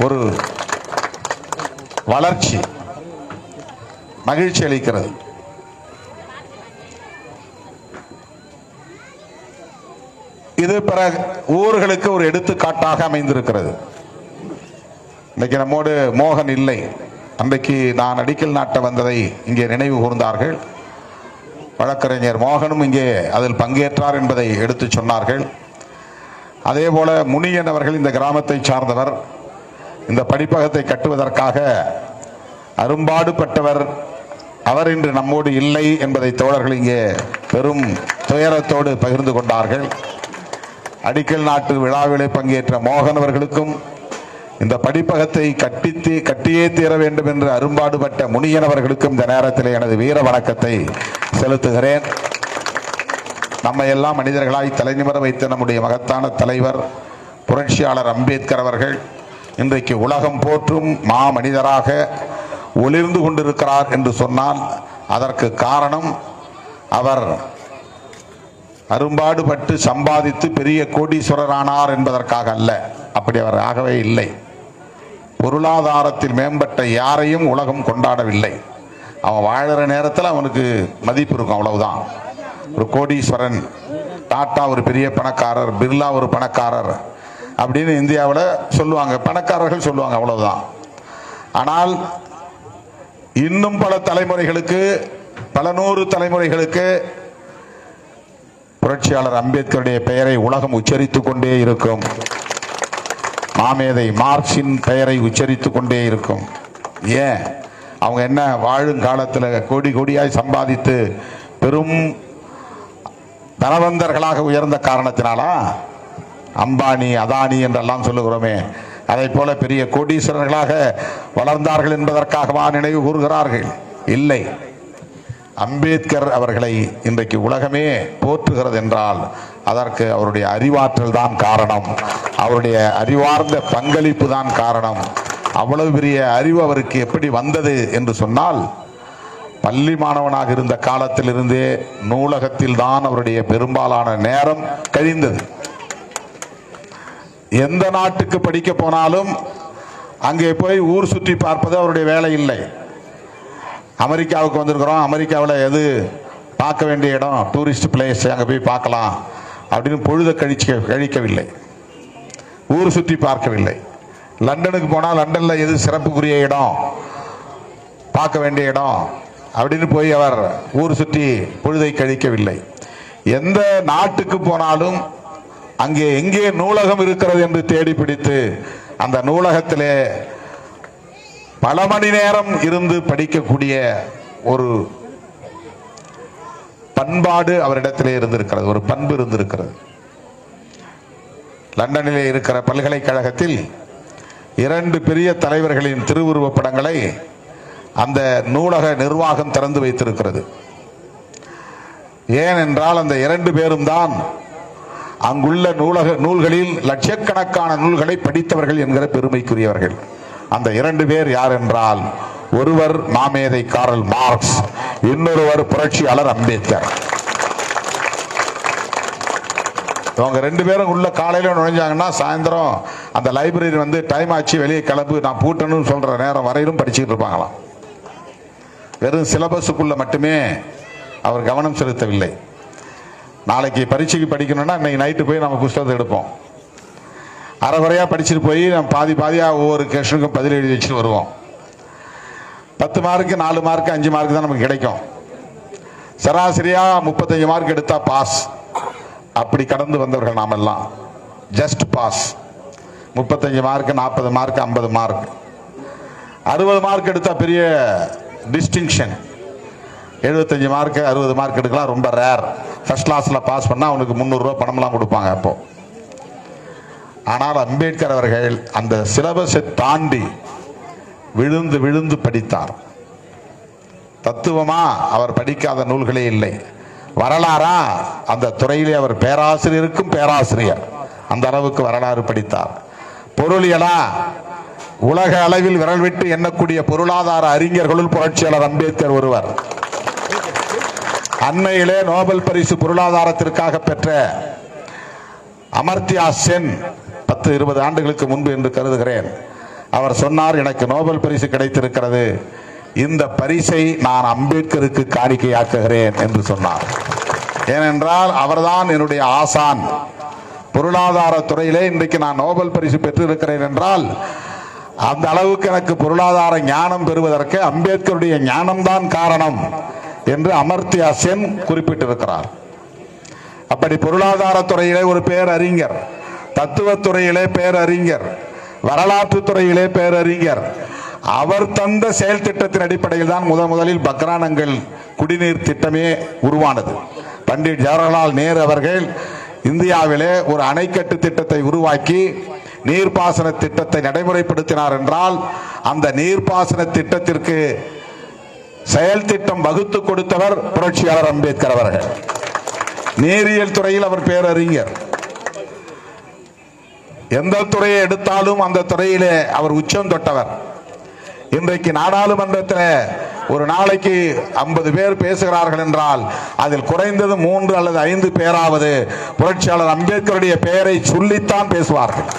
[SPEAKER 1] ஒரு வளர்ச்சி மகிழ்ச்சி அளிக்கிறது. இது பிற ஊர்களுக்கு ஒரு எடுத்துக்காட்டாக அமைந்திருக்கிறது. இன்னைக்கு நம்மோடு மோகன் இல்லை. அன்றைக்கு நான் அடிக்கல் நாட்ட வந்ததை இங்கே நினைவு கூர்ந்தார்கள். வழக்கறிஞர் மோகனும் இங்கே அதில் பங்கேற்றார் என்பதை எடுத்து சொன்னார்கள். அதே போல முனியன் அவர்கள் இந்த கிராமத்தை சார்ந்தவர். இந்த படிப்பகத்தை கட்டுவதற்காக அரும்பாடுபட்டவர். அவர் இன்று நம்மோடு இல்லை என்பதை தோழர்கள் இங்கே பெரும் துயரத்தோடு பகிர்ந்து கொண்டார்கள். அடிக்கல் நாட்டு விழாவிலே பங்கேற்ற மோகன் அவர்களுக்கும், இந்த படிப்பகத்தை கட்டியே தீர வேண்டும் என்று அரும்பாடுபட்ட முனியன் அவர்களுக்கும் இந்த நேரத்தில் எனது வீர வணக்கத்தை செலுத்துகிறேன். நம்ம எல்லாம் மனிதர்களாய் தலைநிமிர வைத்த நம்முடைய மகத்தான தலைவர் புரட்சியாளர் அம்பேத்கர் அவர்கள் இன்றைக்கு உலகம் போற்றும் மா மனிதராக ஒளிர்ந்து கொண்டிருக்கிறார் என்று சொன்னால் அதற்கு காரணம் அவர் அரும்பாடுபட்டு சம்பாதித்து பெரிய கோடீஸ்வரரானார் என்பதற்காக அல்ல. அப்படி அவர் ஆகவே இல்லை. பொருளாதாரத்தில் மேம்பட்ட யாரையும் உலகம் கொண்டாடவில்லை. அவன் வாழற நேரத்தில் அவனுக்கு மதிப்பு இருக்கும், அவ்வளவுதான். ஒரு கோடீஸ்வரன், டாட்டா ஒரு பெரிய பணக்காரர், பிர்லா ஒரு பணக்காரர் அப்படின்னு இந்தியாவில் சொல்லுவாங்க, பணக்காரர்கள் சொல்லுவாங்க, அவ்வளவுதான். ஆனால் இன்னும் பல தலைமுறைகளுக்கு, பல நூறு தலைமுறைகளுக்கு புரட்சியாளர் அம்பேத்கருடைய பெயரை உலகம் உச்சரித்துக் கொண்டே இருக்கும். மாமேதை மார்க்சின் பெயரை உச்சரித்துக் கொண்டே இருக்கும். ஏன்? அவங்க என்ன வாழும் காலத்தில் கோடி கோடியாய் சம்பாதித்து பெரும் தனவந்தர்களாக உயர்ந்த காரணத்தினாலா? அம்பானி அதானி என்றெல்லாம் சொல்லுகிறோமே, அதை போல பெரிய கோடீஸ்வரர்களாக வளர்ந்தார்கள் என்பதற்காகவா நினைவு கூறுகிறார்கள்? இல்லை. அம்பேத்கர் அவர்களை இன்றைக்கு உலகமே போற்றுகிறது என்றால் அதற்கு அவருடைய அறிவாற்றல் தான் காரணம், அவருடைய அறிவார்ந்த பங்களிப்பு தான் காரணம். அவ்வளவு பெரிய அறிவு அவருக்கு எப்படி வந்தது என்று சொன்னால், பள்ளி மாணவனாக இருந்த காலத்திலிருந்தே நூலகத்தில் தான் அவருடைய பெரும்பாலான நேரம் கழிந்தது. எந்த நாட்டுக்கு படிக்க போனாலும் அங்கே போய் ஊர் சுற்றி பார்ப்பது அவருடைய வேலை இல்லை. அமெரிக்காவுக்கு வந்திருக்கிறோம், அமெரிக்காவில் எது பார்க்க வேண்டிய இடம், டூரிஸ்ட் பிளேஸ், அங்கே போய் பார்க்கலாம் அப்படின்னு பொழுத கழிக்கவில்லை, ஊர் சுற்றி பார்க்கவில்லை. லண்டனுக்கு போனால் லண்டனில் எது சிறப்புக்குரிய இடம், பார்க்க வேண்டிய இடம் அப்படின்னு போய் அவர் ஊர் சுற்றி பொழுதை கழிக்கவில்லை. எந்த நாட்டுக்கு போனாலும் அங்கே எங்கே நூலகம் இருக்கிறது என்று தேடி பிடித்து அந்த நூலகத்திலே பல மணி நேரம் இருந்து படிக்கக்கூடிய ஒரு பண்பாடு அவரிடத்திலே இருந்திருக்கிறது, ஒரு பண்பு இருந்திருக்கிறது. லண்டனிலே இருக்கிற பல்கலைக்கழகத்தில் 2 பெரிய தலைவர்களின் திருவுருவப் படங்களை அந்த நூலக நிர்வாகம் திறந்து வைத்திருக்கிறது. ஏனென்றால் அந்த 2 பேரும் தான் அங்குள்ள நூல்களில் லட்சக்கணக்கான நூல்களை படித்தவர்கள் என்கிற பெருமைக்குரியவர்கள். அந்த 2 பேர் யார் என்றால், ஒருவர் மாமேதை காரல் மார்க்ஸ், இன்னொருவர் புரட்சியாளர் அம்பேத்கர். இவங்க 2 பேரும் உள்ள காலையில நுழைஞ்சாங்கன்னா சாயந்தரம் அந்த லைப்ரரி வந்து டைம் ஆச்சு வெளியே கிளம்பு நான் பூட்டணும்னு சொல்ற நேரம் வரையிலும் படிச்சுட்டு இருப்பாங்களாம். வெறும் சிலபஸுக்குள்ள மட்டுமே அவர் கவனம் செலுத்தவில்லை. நாளைக்கு பரீட்சைக்கு படிக்கணும்னா இன்னைக்கு நைட்டு போய் நம்ம புத்தகத்தை எடுப்போம், அரைகுறையாக படிச்சுட்டு போய் நம்ம பாதியாக ஒவ்வொரு கொஸ்டினுக்கும் பதில் எழுதி வச்சுட்டு வருவோம். 10 மார்க்கு 4 மார்க்கு 5 மார்க்கு தான் நமக்கு கிடைக்கும். சராசரியாக 35 மார்க் எடுத்தா பாஸ். அப்படி கடந்து வந்தவர்கள் நாம் எல்லாம். Just pass. 35 mark 40 mark 50 mark 60 mark எடுத்தா பெரிய டிஸ்டிங்ஷன். 75 மார்க் 60 மார்க் எடுக்கலாம் ரொம்ப ரேர். ஃபர்ஸ்ட் கிளாஸில் பாஸ் பண்ணால் அவனுக்கு 300 ரூபா பணம்லாம் கொடுப்பாங்க அப்போ. ஆனால் அம்பேத்கர் அவர்கள் அந்த சிலபஸை தாண்டி விழுந்து விழுந்து படித்தார். தத்துவமா அவர் படிக்காத நூல்களே இல்லை. வரலாறா அந்த துறையிலே அவர் பேராசிரியருக்கும் பேராசிரியர், அந்த அளவுக்கு வரலாறு படித்தார். பொருளியலா உலக அளவில் விரல் விட்டு எண்ணக்கூடிய பொருளாதார அறிஞர்களுள் புரட்சியாளர் அம்பேத்கர் ஒருவர். அண்மையிலே நோபல் பரிசு பொருளாதாரத்திற்காக பெற்ற அமர்த்தியா சென் 10-20 ஆண்டுகளுக்கு முன்பு என்று கருதுகிறேன், அவர் சொன்னார், எனக்கு நோபல் பரிசு கிடைத்திருக்கிறது, இந்த பரிசை நான் அம்பேத்கருக்கு காணிக்கையாக்குகிறேன் என்று சொன்னார். ஏனென்றால் அவர்தான் என்னுடைய ஆசான். பொருளாதார துறையிலே இன்றைக்கு நான் நோபல் பரிசு பெற்றிருக்கிறேன் என்றால் அந்த அளவுக்கு எனக்கு பொருளாதார ஞானம் பெறுவதற்கு அம்பேத்கருடைய ஞானம்தான் காரணம் என்று அமர்த்தியா சென் குறிப்பிட்டிருக்கிறார். அப்படி பொருளாதார துறையிலே ஒரு பேரறிஞர், தத்துவத்துறையிலே பேரறிஞர், வரலாற்று துறையிலே பேரறிஞர். அவர் தந்த செயல் திட்டத்தின் அடிப்படையில் தான் முதலில் பக்ரானங்கள் குடிநீர் திட்டமே உருவானது. பண்டிட் ஜவஹர்லால் நேரு அவர்கள் இந்தியாவிலே ஒரு அணைக்கட்டு திட்டத்தை உருவாக்கி நீர்ப்பாசன திட்டத்தை நடைமுறைப்படுத்தினார் என்றால் அந்த நீர்ப்பாசன திட்டத்திற்கு செயல் திட்டம் வகுத்து கொடுத்தவர் புரட்சியாளர் அம்பேத்கர் அவர்கள். நீரியல் துறையில் அவர் பேரறிஞர். எந்த துறையை எடுத்தாலும் அந்த துறையிலே அவர் உச்சம் தொட்டவர். இன்றைக்கு நாடாளுமன்றத்தில் ஒரு நாளைக்கு 50 பேர் பேசுகிறார்கள் என்றால் அதில் குறைந்தது 3 அல்லது 5 பேராவது புரட்சியாளர் அம்பேத்கருடைய பெயரை சொல்லித்தான் பேசுவார்கள்.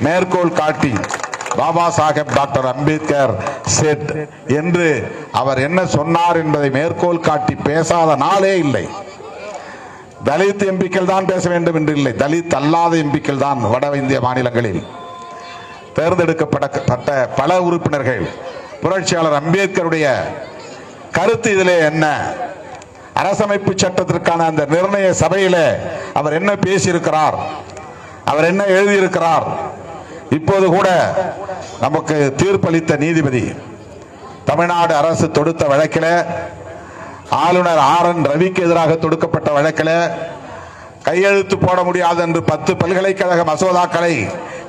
[SPEAKER 1] மேற்கோள் காட்டி பாபா சாஹேப் டாக்டர் அம்பேத்கர் செட் என்று அவர் என்ன சொன்னார் என்பதை மேற்கோள் காட்டி பேசாத நாளே இல்லை. தலித் எம்பிக்கள் தான் பேச வேண்டும் என்று இல்லை, தலித் அல்லாத எம்பிக்கள் தான் வட இந்திய மாநிலங்களில் தேர்ந்தெடுக்கப்பட்ட பல உறுப்பினர்கள் புரட்சியாளர் அம்பேத்கருடைய கருத்து இதிலே என்ன, அரசமைப்பு சட்டத்திற்கான அந்த நிர்ணய சபையிலே அவர் என்ன பேசியிருக்கிறார், அவர் என்ன எழுதியிருக்கிறார். இப்போது கூட நமக்கு தீர்ப்பளித்த நீதிபதி தமிழ்நாடு அரசு தொடுத்த வழக்கில் ஆளுநர் RN ரவிக்கு எதிராக தொடுக்கப்பட்ட வழக்கில் கையெழுத்து போட முடியாது என்று 10 பல்கலைக்கழக மசோதாக்களை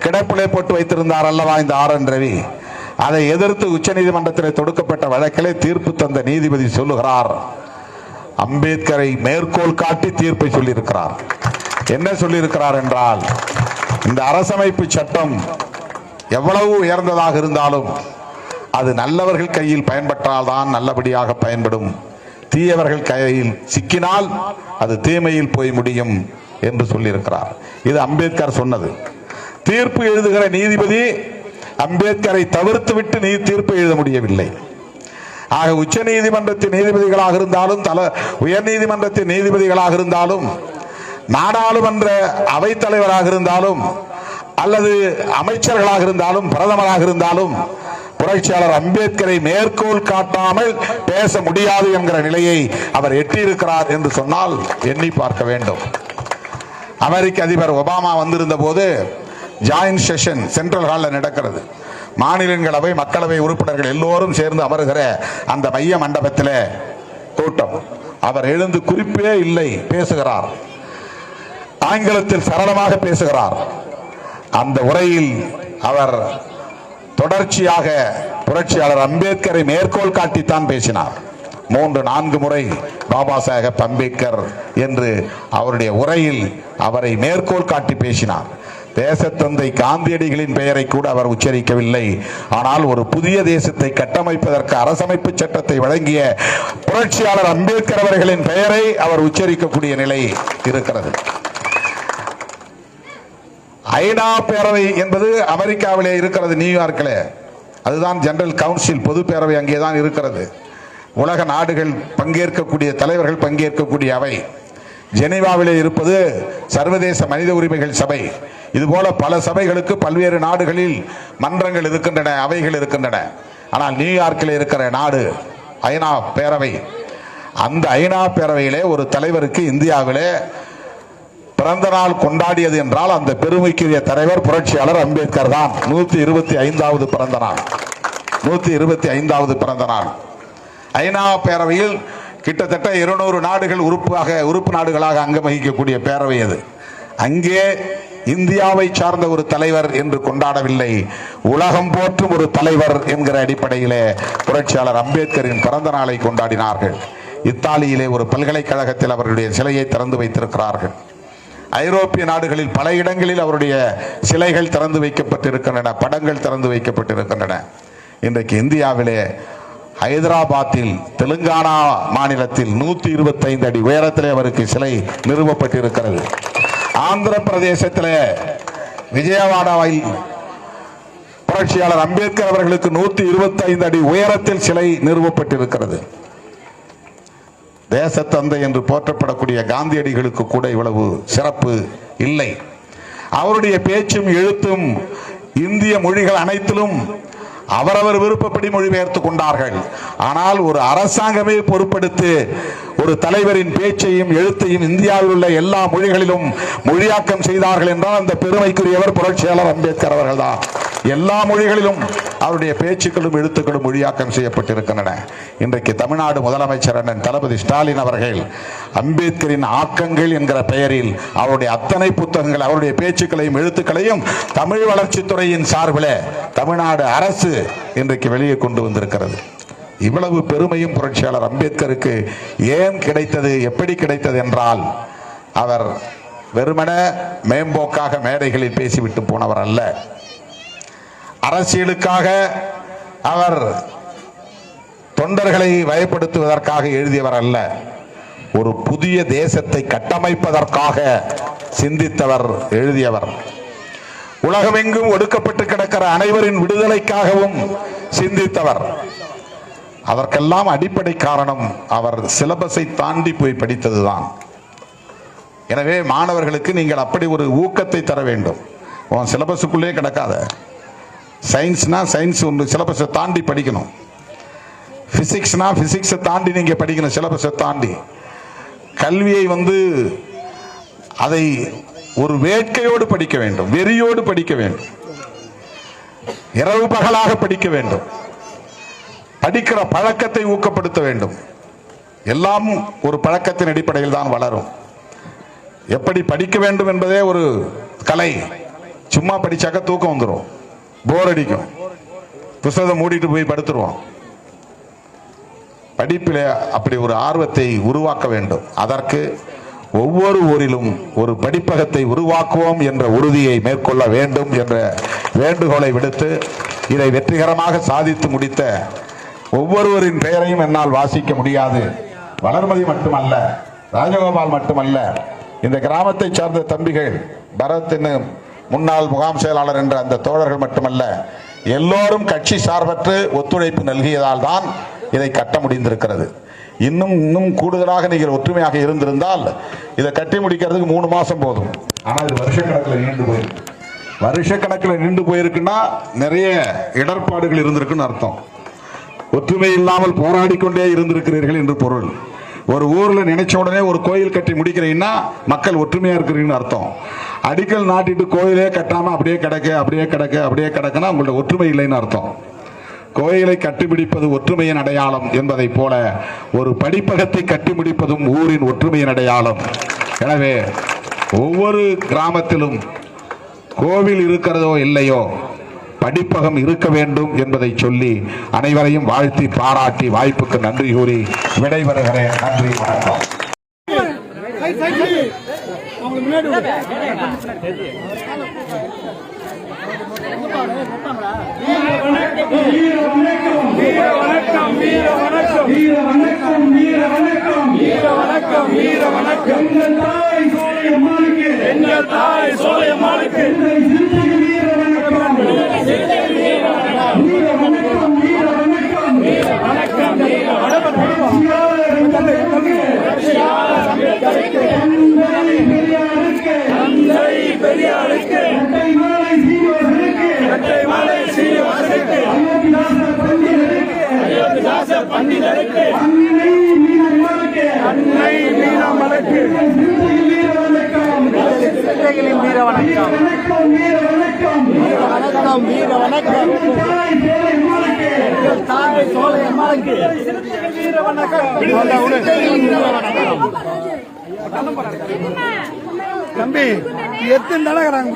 [SPEAKER 1] கிடப்பிலே போட்டு வைத்திருந்தார் அல்லவா இந்த RN ரவி. அதை எதிர்த்து உச்சநீதிமன்றத்தில் தொடுக்கப்பட்ட வழக்கிலே தீர்ப்பு தந்த நீதிபதி சொல்லுகிறார், அம்பேத்கரை மேற்கோள் காட்டி தீர்ப்பை சொல்லியிருக்கிறார். என்ன சொல்லியிருக்கிறார் என்றால், இந்த அரசமைப்பு சட்டம் எவ்வளவு உயர்ந்ததாக இருந்தாலும் அது நல்லவர்கள் கையில் பயன்பட்டால் தான் நல்லபடியாக பயன்படும், தீயவர்கள் கையில் சிக்கினால் அது தீமையில் போய் முடியும் என்று சொல்லியிருக்கிறார். இது அம்பேத்கர் சொன்னது. தீர்ப்பு எழுதுகிற நீதிபதி அம்பேத்கரை தவிர்த்து விட்டு தீர்ப்பு எழுத முடியவில்லை. ஆக உச்ச நீதிமன்றத்தின் நீதிபதிகளாக இருந்தாலும் உயர் நீதிமன்றத்தின் நீதிபதிகளாக இருந்தாலும் நாடாளுமன்ற அவைத்தலைவராக இருந்தாலும் அல்லது அமைச்சர்களாக இருந்தாலும் பிரதமராக இருந்தாலும் புரட்சியாளர் அம்பேத்கரை மேற்கோள் காட்டாமல் பேச முடியாது என்கிற நிலையை அவர் எட்டியிருக்கிறார் என்று சொன்னால் எண்ணி பார்க்க வேண்டும். அமெரிக்க அதிபர் ஒபாமா வந்திருந்த போது ஜாயின்ட் செஷன் சென்ட்ரல் ஹாலில் நடக்கிறது. மாநிலங்களவை மக்களவை உறுப்பினர்கள் எல்லோரும் சேர்ந்து அமருகிற அந்த மைய மண்டபத்தில் கூட்டம். அவர் எழுந்து குறிப்பே இல்லை, பேசுகிறார். ஆங்கிலத்தில் சரளமாக பேசுகிறார். அந்த உரையில் அவர் தொடர்ச்சியாக புரட்சியாளர் அம்பேத்கரை மேற்கோள் காட்டித்தான் பேசினார். 3-4 முறை பாபா சாஹேப் அம்பேத்கர் என்று அவருடைய உரையில் அவரை மேற்கோள் காட்டி பேசினார். தேசத்தந்தை காந்தியடிகளின் பெயரை கூட அவர் உச்சரிக்கவில்லை. ஆனால் ஒரு புதிய தேசத்தை கட்டமைப்பதற்கு அரசமைப்பு சட்டத்தை வழங்கிய புரட்சியாளர் அம்பேத்கர் அவர்களின் பெயரை அவர் உச்சரிக்கக்கூடிய நிலை இருக்கிறது. ஐநா பேரவை என்பது அமெரிக்காவிலே இருக்கிறது, நியூயார்க்கில். அதுதான் ஜெனரல் கவுன்சில், பொது பேரவை அங்கேதான் இருக்கிறது. உலக நாடுகள் பங்கேற்கக்கூடிய தலைவர்கள் பங்கேற்கக்கூடிய அவை. ஜெனீவாவிலே இருப்பது சர்வதேச மனித உரிமைகள் சபை. இதுபோல பல சபைகளுக்கு பல்வேறு நாடுகளில் மன்றங்கள் இருக்கின்றன, அவைகள் இருக்கின்றன. ஆனால் நியூயார்க்கில் இருக்கிற நாடு ஐநா பேரவை. அந்த ஐநா பேரவையிலே ஒரு தலைவருக்கு இந்தியாவிலே பிறந்த நாள் கொண்டாடியது என்றால் அந்த பெருமைக்குரிய தலைவர் புரட்சியாளர் அம்பேத்கர் தான். 125வது பிறந்த நாள், 125வது பிறந்த நாள். ஐநா பேரவையில் கிட்டத்தட்ட 200 நாடுகள் உறுப்பு நாடுகளாக அங்கம் வகிக்கக்கூடிய பேரவை அது. அங்கே இந்தியாவை சார்ந்த ஒரு தலைவர் என்று கொண்டாடவில்லை, உலகம் போற்றும் ஒரு தலைவர் என்கிற அடிப்படையிலே புரட்சியாளர் அம்பேத்கரின் பிறந்த நாளை கொண்டாடினார்கள். இத்தாலியிலே ஒரு பல்கலைக்கழகத்தில் அவருடைய சிலையை திறந்து வைத்திருக்கிறார்கள். ஐரோப்பிய நாடுகளில் பல இடங்களில் அவருடைய சிலைகள் திறந்து வைக்கப்பட்டிருக்கின்றன, படங்கள் திறந்து வைக்கப்பட்டிருக்கின்றன. இன்றைக்கு இந்தியாவிலே ஹைதராபாத்தில் தெலுங்கானா மாநிலத்தில் 125 அடி உயரத்திலே அவருக்கு சிலை நிறுவப்பட்டிருக்கிறது. ஆந்திர பிரதேசத்தில் விஜயவாடாவில் புரட்சியாளர் அம்பேத்கர் அவர்களுக்கு 125 அடி உயரத்தில் சிலை நிறுவப்பட்டிருக்கிறது. தேசத்தந்தை என்று போற்றப்படக்கூடிய காந்தியடிகளுக்கு கூட இவ்வளவு சிறப்பு இல்லை. அவருடைய பேச்சும் எழுத்தும் இந்திய மொழிகள் அனைத்திலும் அவரவர் விருப்பப்படி மொழிபெயர்த்து கொண்டார்கள். ஆனால் ஒரு அரசாங்கமே பொறுப்பெடுத்து ஒரு தலைவரின் பேச்சையும் எழுத்தையும் இந்தியாவில் உள்ள எல்லா மொழிகளிலும் மொழியாக்கம் செய்தார்கள் என்றால் அந்த பெருமைக்குரியவர் புரட்சியாளர் அம்பேத்கர் அவர்கள் தான். எல்லா மொழிகளிலும் அவருடைய பேச்சுக்களும் எழுத்துக்களும் மொழியாக்கம் செய்யப்பட்டிருக்கின்றன. இன்றைக்கு தமிழ்நாடு முதலமைச்சர் அண்ணன் தளபதி ஸ்டாலின் அவர்கள் அம்பேத்கரின் ஆக்கங்கள் என்கிற பெயரில் அவருடைய அத்தனை புத்தகங்கள், அவருடைய பேச்சுக்களையும் எழுத்துக்களையும் தமிழ் வளர்ச்சித்துறையின் சார்பில் தமிழ்நாடு அரசு இன்றைக்கு வெளியே கொண்டு வந்திருக்கிறது. இவ்வளவு பெருமையும் புரட்சியாளர் அம்பேத்கருக்கு ஏன் கிடைத்தது, எப்படி கிடைத்தது என்றால், அவர் வெறுமன மேம்போக்காக மேடைகளில் பேசிவிட்டு போனவர் அல்ல. அரசியலுக்காக அவர் தொண்டர்களை வயப்படுத்துவதற்காக எழுதியவர் அல்ல. ஒரு புதிய தேசத்தை கட்டமைப்பதற்காக சிந்தித்தவர், எழுதியவர். உலகமெங்கும் ஒடுக்கப்பட்டு கிடக்கிற அனைவரின் விடுதலைக்காகவும் சிந்தித்தவர். அதற்கெல்லாம் அடிப்படை காரணம் அவர் சிலபஸை தாண்டி போய் படித்ததுதான். எனவே மாணவர்களுக்கு நீங்கள் அப்படி ஒரு ஊக்கத்தை தர வேண்டும். உன் சிலபஸுக்குள்ளே கிடக்காத. சயின்ஸ்னா சயின்ஸ் ஒன்று சிலபஸை தாண்டி படிக்கணும். பிசிக்ஸ்னா பிசிக்ஸை தாண்டி நீங்க படிக்கணும், சிலபஸை தாண்டி. கல்வியை அதை ஒரு வேட்கையோடு படிக்க வேண்டும், வெறியோடு படிக்க வேண்டும், இரவு பகலாக படிக்க வேண்டும், படிக்கிற பழக்கத்தை ஊக்கப்படுத்த வேண்டும். எல்லாம் ஒரு பழக்கத்தின் அடிப்படையில் தான் வளரும். எப்படி படிக்க வேண்டும் என்பதே ஒரு கலை. சும்மா படிச்சாக்க தூக்கம் வந்துடும், போர் அடிக்கும், புத்தகத்தை மூடிட்டு போய் படுத்துருவோம். படிப்பில் அப்படி ஒரு ஆர்வத்தை உருவாக்க வேண்டும். அதற்கு ஒவ்வொரு ஊரிலும் ஒரு படிப்பகத்தை உருவாக்குவோம் என்ற உறுதியை மேற்கொள்ள வேண்டும் என்ற வேண்டுகோளை விடுத்து, இதை வெற்றிகரமாக சாதித்து முடித்த ஒவ்வொருவரின் பெயரையும் என்னால் வாசிக்க முடியாது. வளர்மதி மட்டுமல்ல, ராஜகோபால் மட்டுமல்ல, இந்த கிராமத்தை சார்ந்த தம்பிகள், பரத் முன்னாள் முகாம் செயலாளர் என்ற அந்த தோழர்கள் மட்டுமல்ல, எல்லோரும் கட்சி சார்பற்று ஒத்துழைப்பு நல்கியதால் தான் இதை கட்ட முடிந்திருக்கிறது. இன்னும் கூடுதலாக நீங்கள் ஒற்றுமையாக இருந்திருந்தால் இதை கட்டி முடிக்கிறதுக்கு 3 மாசம் போதும். ஆனால் இது வருஷக்கணக்கில் நீண்டு போயிருக்கு. வருஷக்கணக்கில் நீண்டு போயிருக்குன்னா நிறைய இடர்பாடுகள் இருந்திருக்குன்னு அர்த்தம். ஒற்றுமை இல்லாமல் போராடிக்கொண்டே இருந்திருக்கிறீர்கள் என்று பொருள். ஒரு ஊர்ல நினைச்ச உடனே ஒரு கோயில் கட்டி முடிக்கிறீங்கன்னா மக்கள் ஒற்றுமையா இருக்கிறீங்கன்னு அர்த்தம். அடிக்கல் நாட்டிட்டு கோயிலே கட்டாம அப்படியே கிடக்குன்னா உங்களோட ஒற்றுமை இல்லைன்னு அர்த்தம். கோயிலை கட்டிப்பிடிப்பது ஒற்றுமையின் அடையாளம் என்பதை போல ஒரு படிப்பகத்தை கட்டி முடிப்பதும் ஊரின் ஒற்றுமையின் அடையாளம். எனவே ஒவ்வொரு கிராமத்திலும் கோவில் இருக்கிறதோ இல்லையோ, படிப்பகம் இருக்க வேண்டும் என்பதை சொல்லி அனைவரையும் வாழ்த்தி பாராட்டி வாய்ப்புக்கு நன்றி கூறி விடைபெறுகிறேன். நன்றி, வணக்கம்.
[SPEAKER 8] எங்கள் தாய் சோலையம்மாளுக்கு தம்பி எத்தனை நடக்கிறாங்க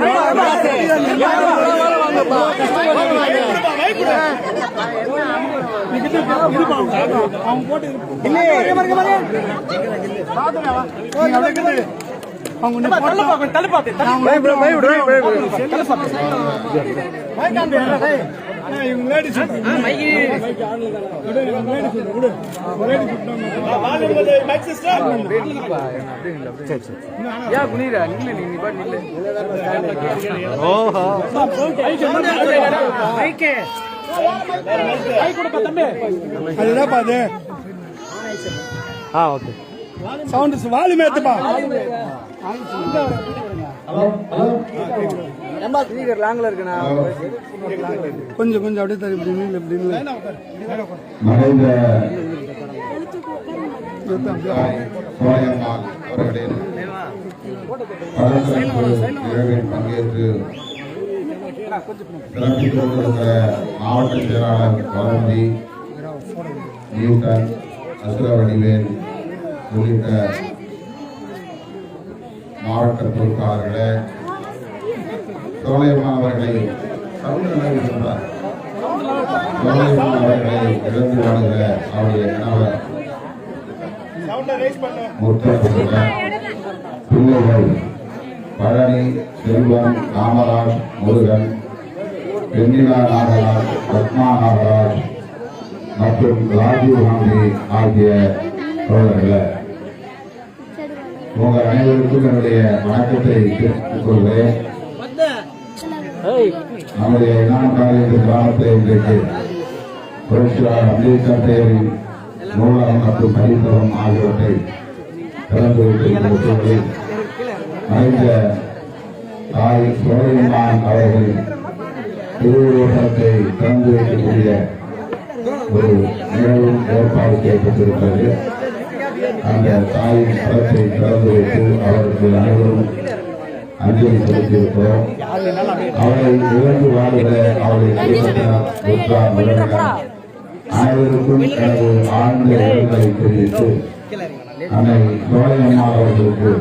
[SPEAKER 8] சவுண்ட் வால்யூம் ஏத்துப்பா.
[SPEAKER 5] கொஞ்சம் கொஞ்சம் அப்படியே தரு இப்படி
[SPEAKER 1] மறைந்த சோலையம்மாள் அவர்களின் பரபரப்பு நிகழ்வில் பங்கேற்று சிறப்பித்துக் கொண்டிருக்கிற மாவட்ட செயலாளர் வளர்மதி, நியூட்டன், அசுரவடிவேல் உள்ளிட்ட மாவட்ட பொறுப்பாளர்களே, சோலையம்மாள் அவர்களை சோலையம்மாள் அவர்களை இழந்து வாழுகிற அவருடைய கணவர் பிள்ளைகள் பழனி, செல்வம், ராமராஜ், முருகன், வெண்ணிலா நாகராஜ், பத்மா நாகராஜ் மற்றும் ராஜீவ் காந்தி ஆகிய தோழர்களே, உங்கள் அனைவருக்கும் என்னுடைய வணக்கத்தை தெரிவித்துக் கொள்கிறேன். நம்முடைய இனாம் காலேஜ் கிராமத்தை இன்றைக்கு புரட்சியாளர் அம்பேத்கர் பெயரில் நூலகம் மற்றும் படித்தகம் ஆகியவற்றை திறந்து வைத்திருக்கிற சூழலில் மறைந்த தாய் சோலையம்மாள் அவர்கள் திருவுருவத்தை திறந்து வைக்கக்கூடிய ஒரு நிகழ்வும் ஏற்பாடு செய்யப்பட்டிருக்கிறது. அந்த தாயின் படத்தை திறந்து வைத்து அவருக்கு அனைவரும் அஞ்சலி செலுத்தியிருக்கிறோம். அவரை இழந்து வாழுகிற அவருடைய குடும்பத்தினர், உற்றார் உறவினர் அனைவருக்கும் எனது ஆழ்ந்த இரங்கலை தெரிவித்து அன்னை சோலையம்மாள் அவர்களுக்கு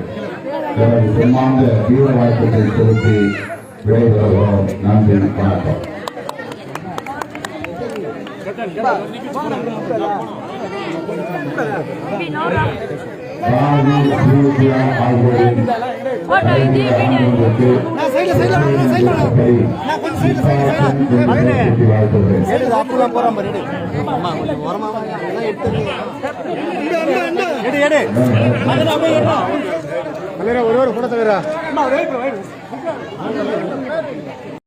[SPEAKER 1] எனது சும்மாந்த வீர வணக்கத்தை செலுத்தி விடைபெறுகிறோம். நன்றி, வணக்கம். ராஜி, சூர்யா ஆகியோரின்
[SPEAKER 5] ஒரு கூட தவிர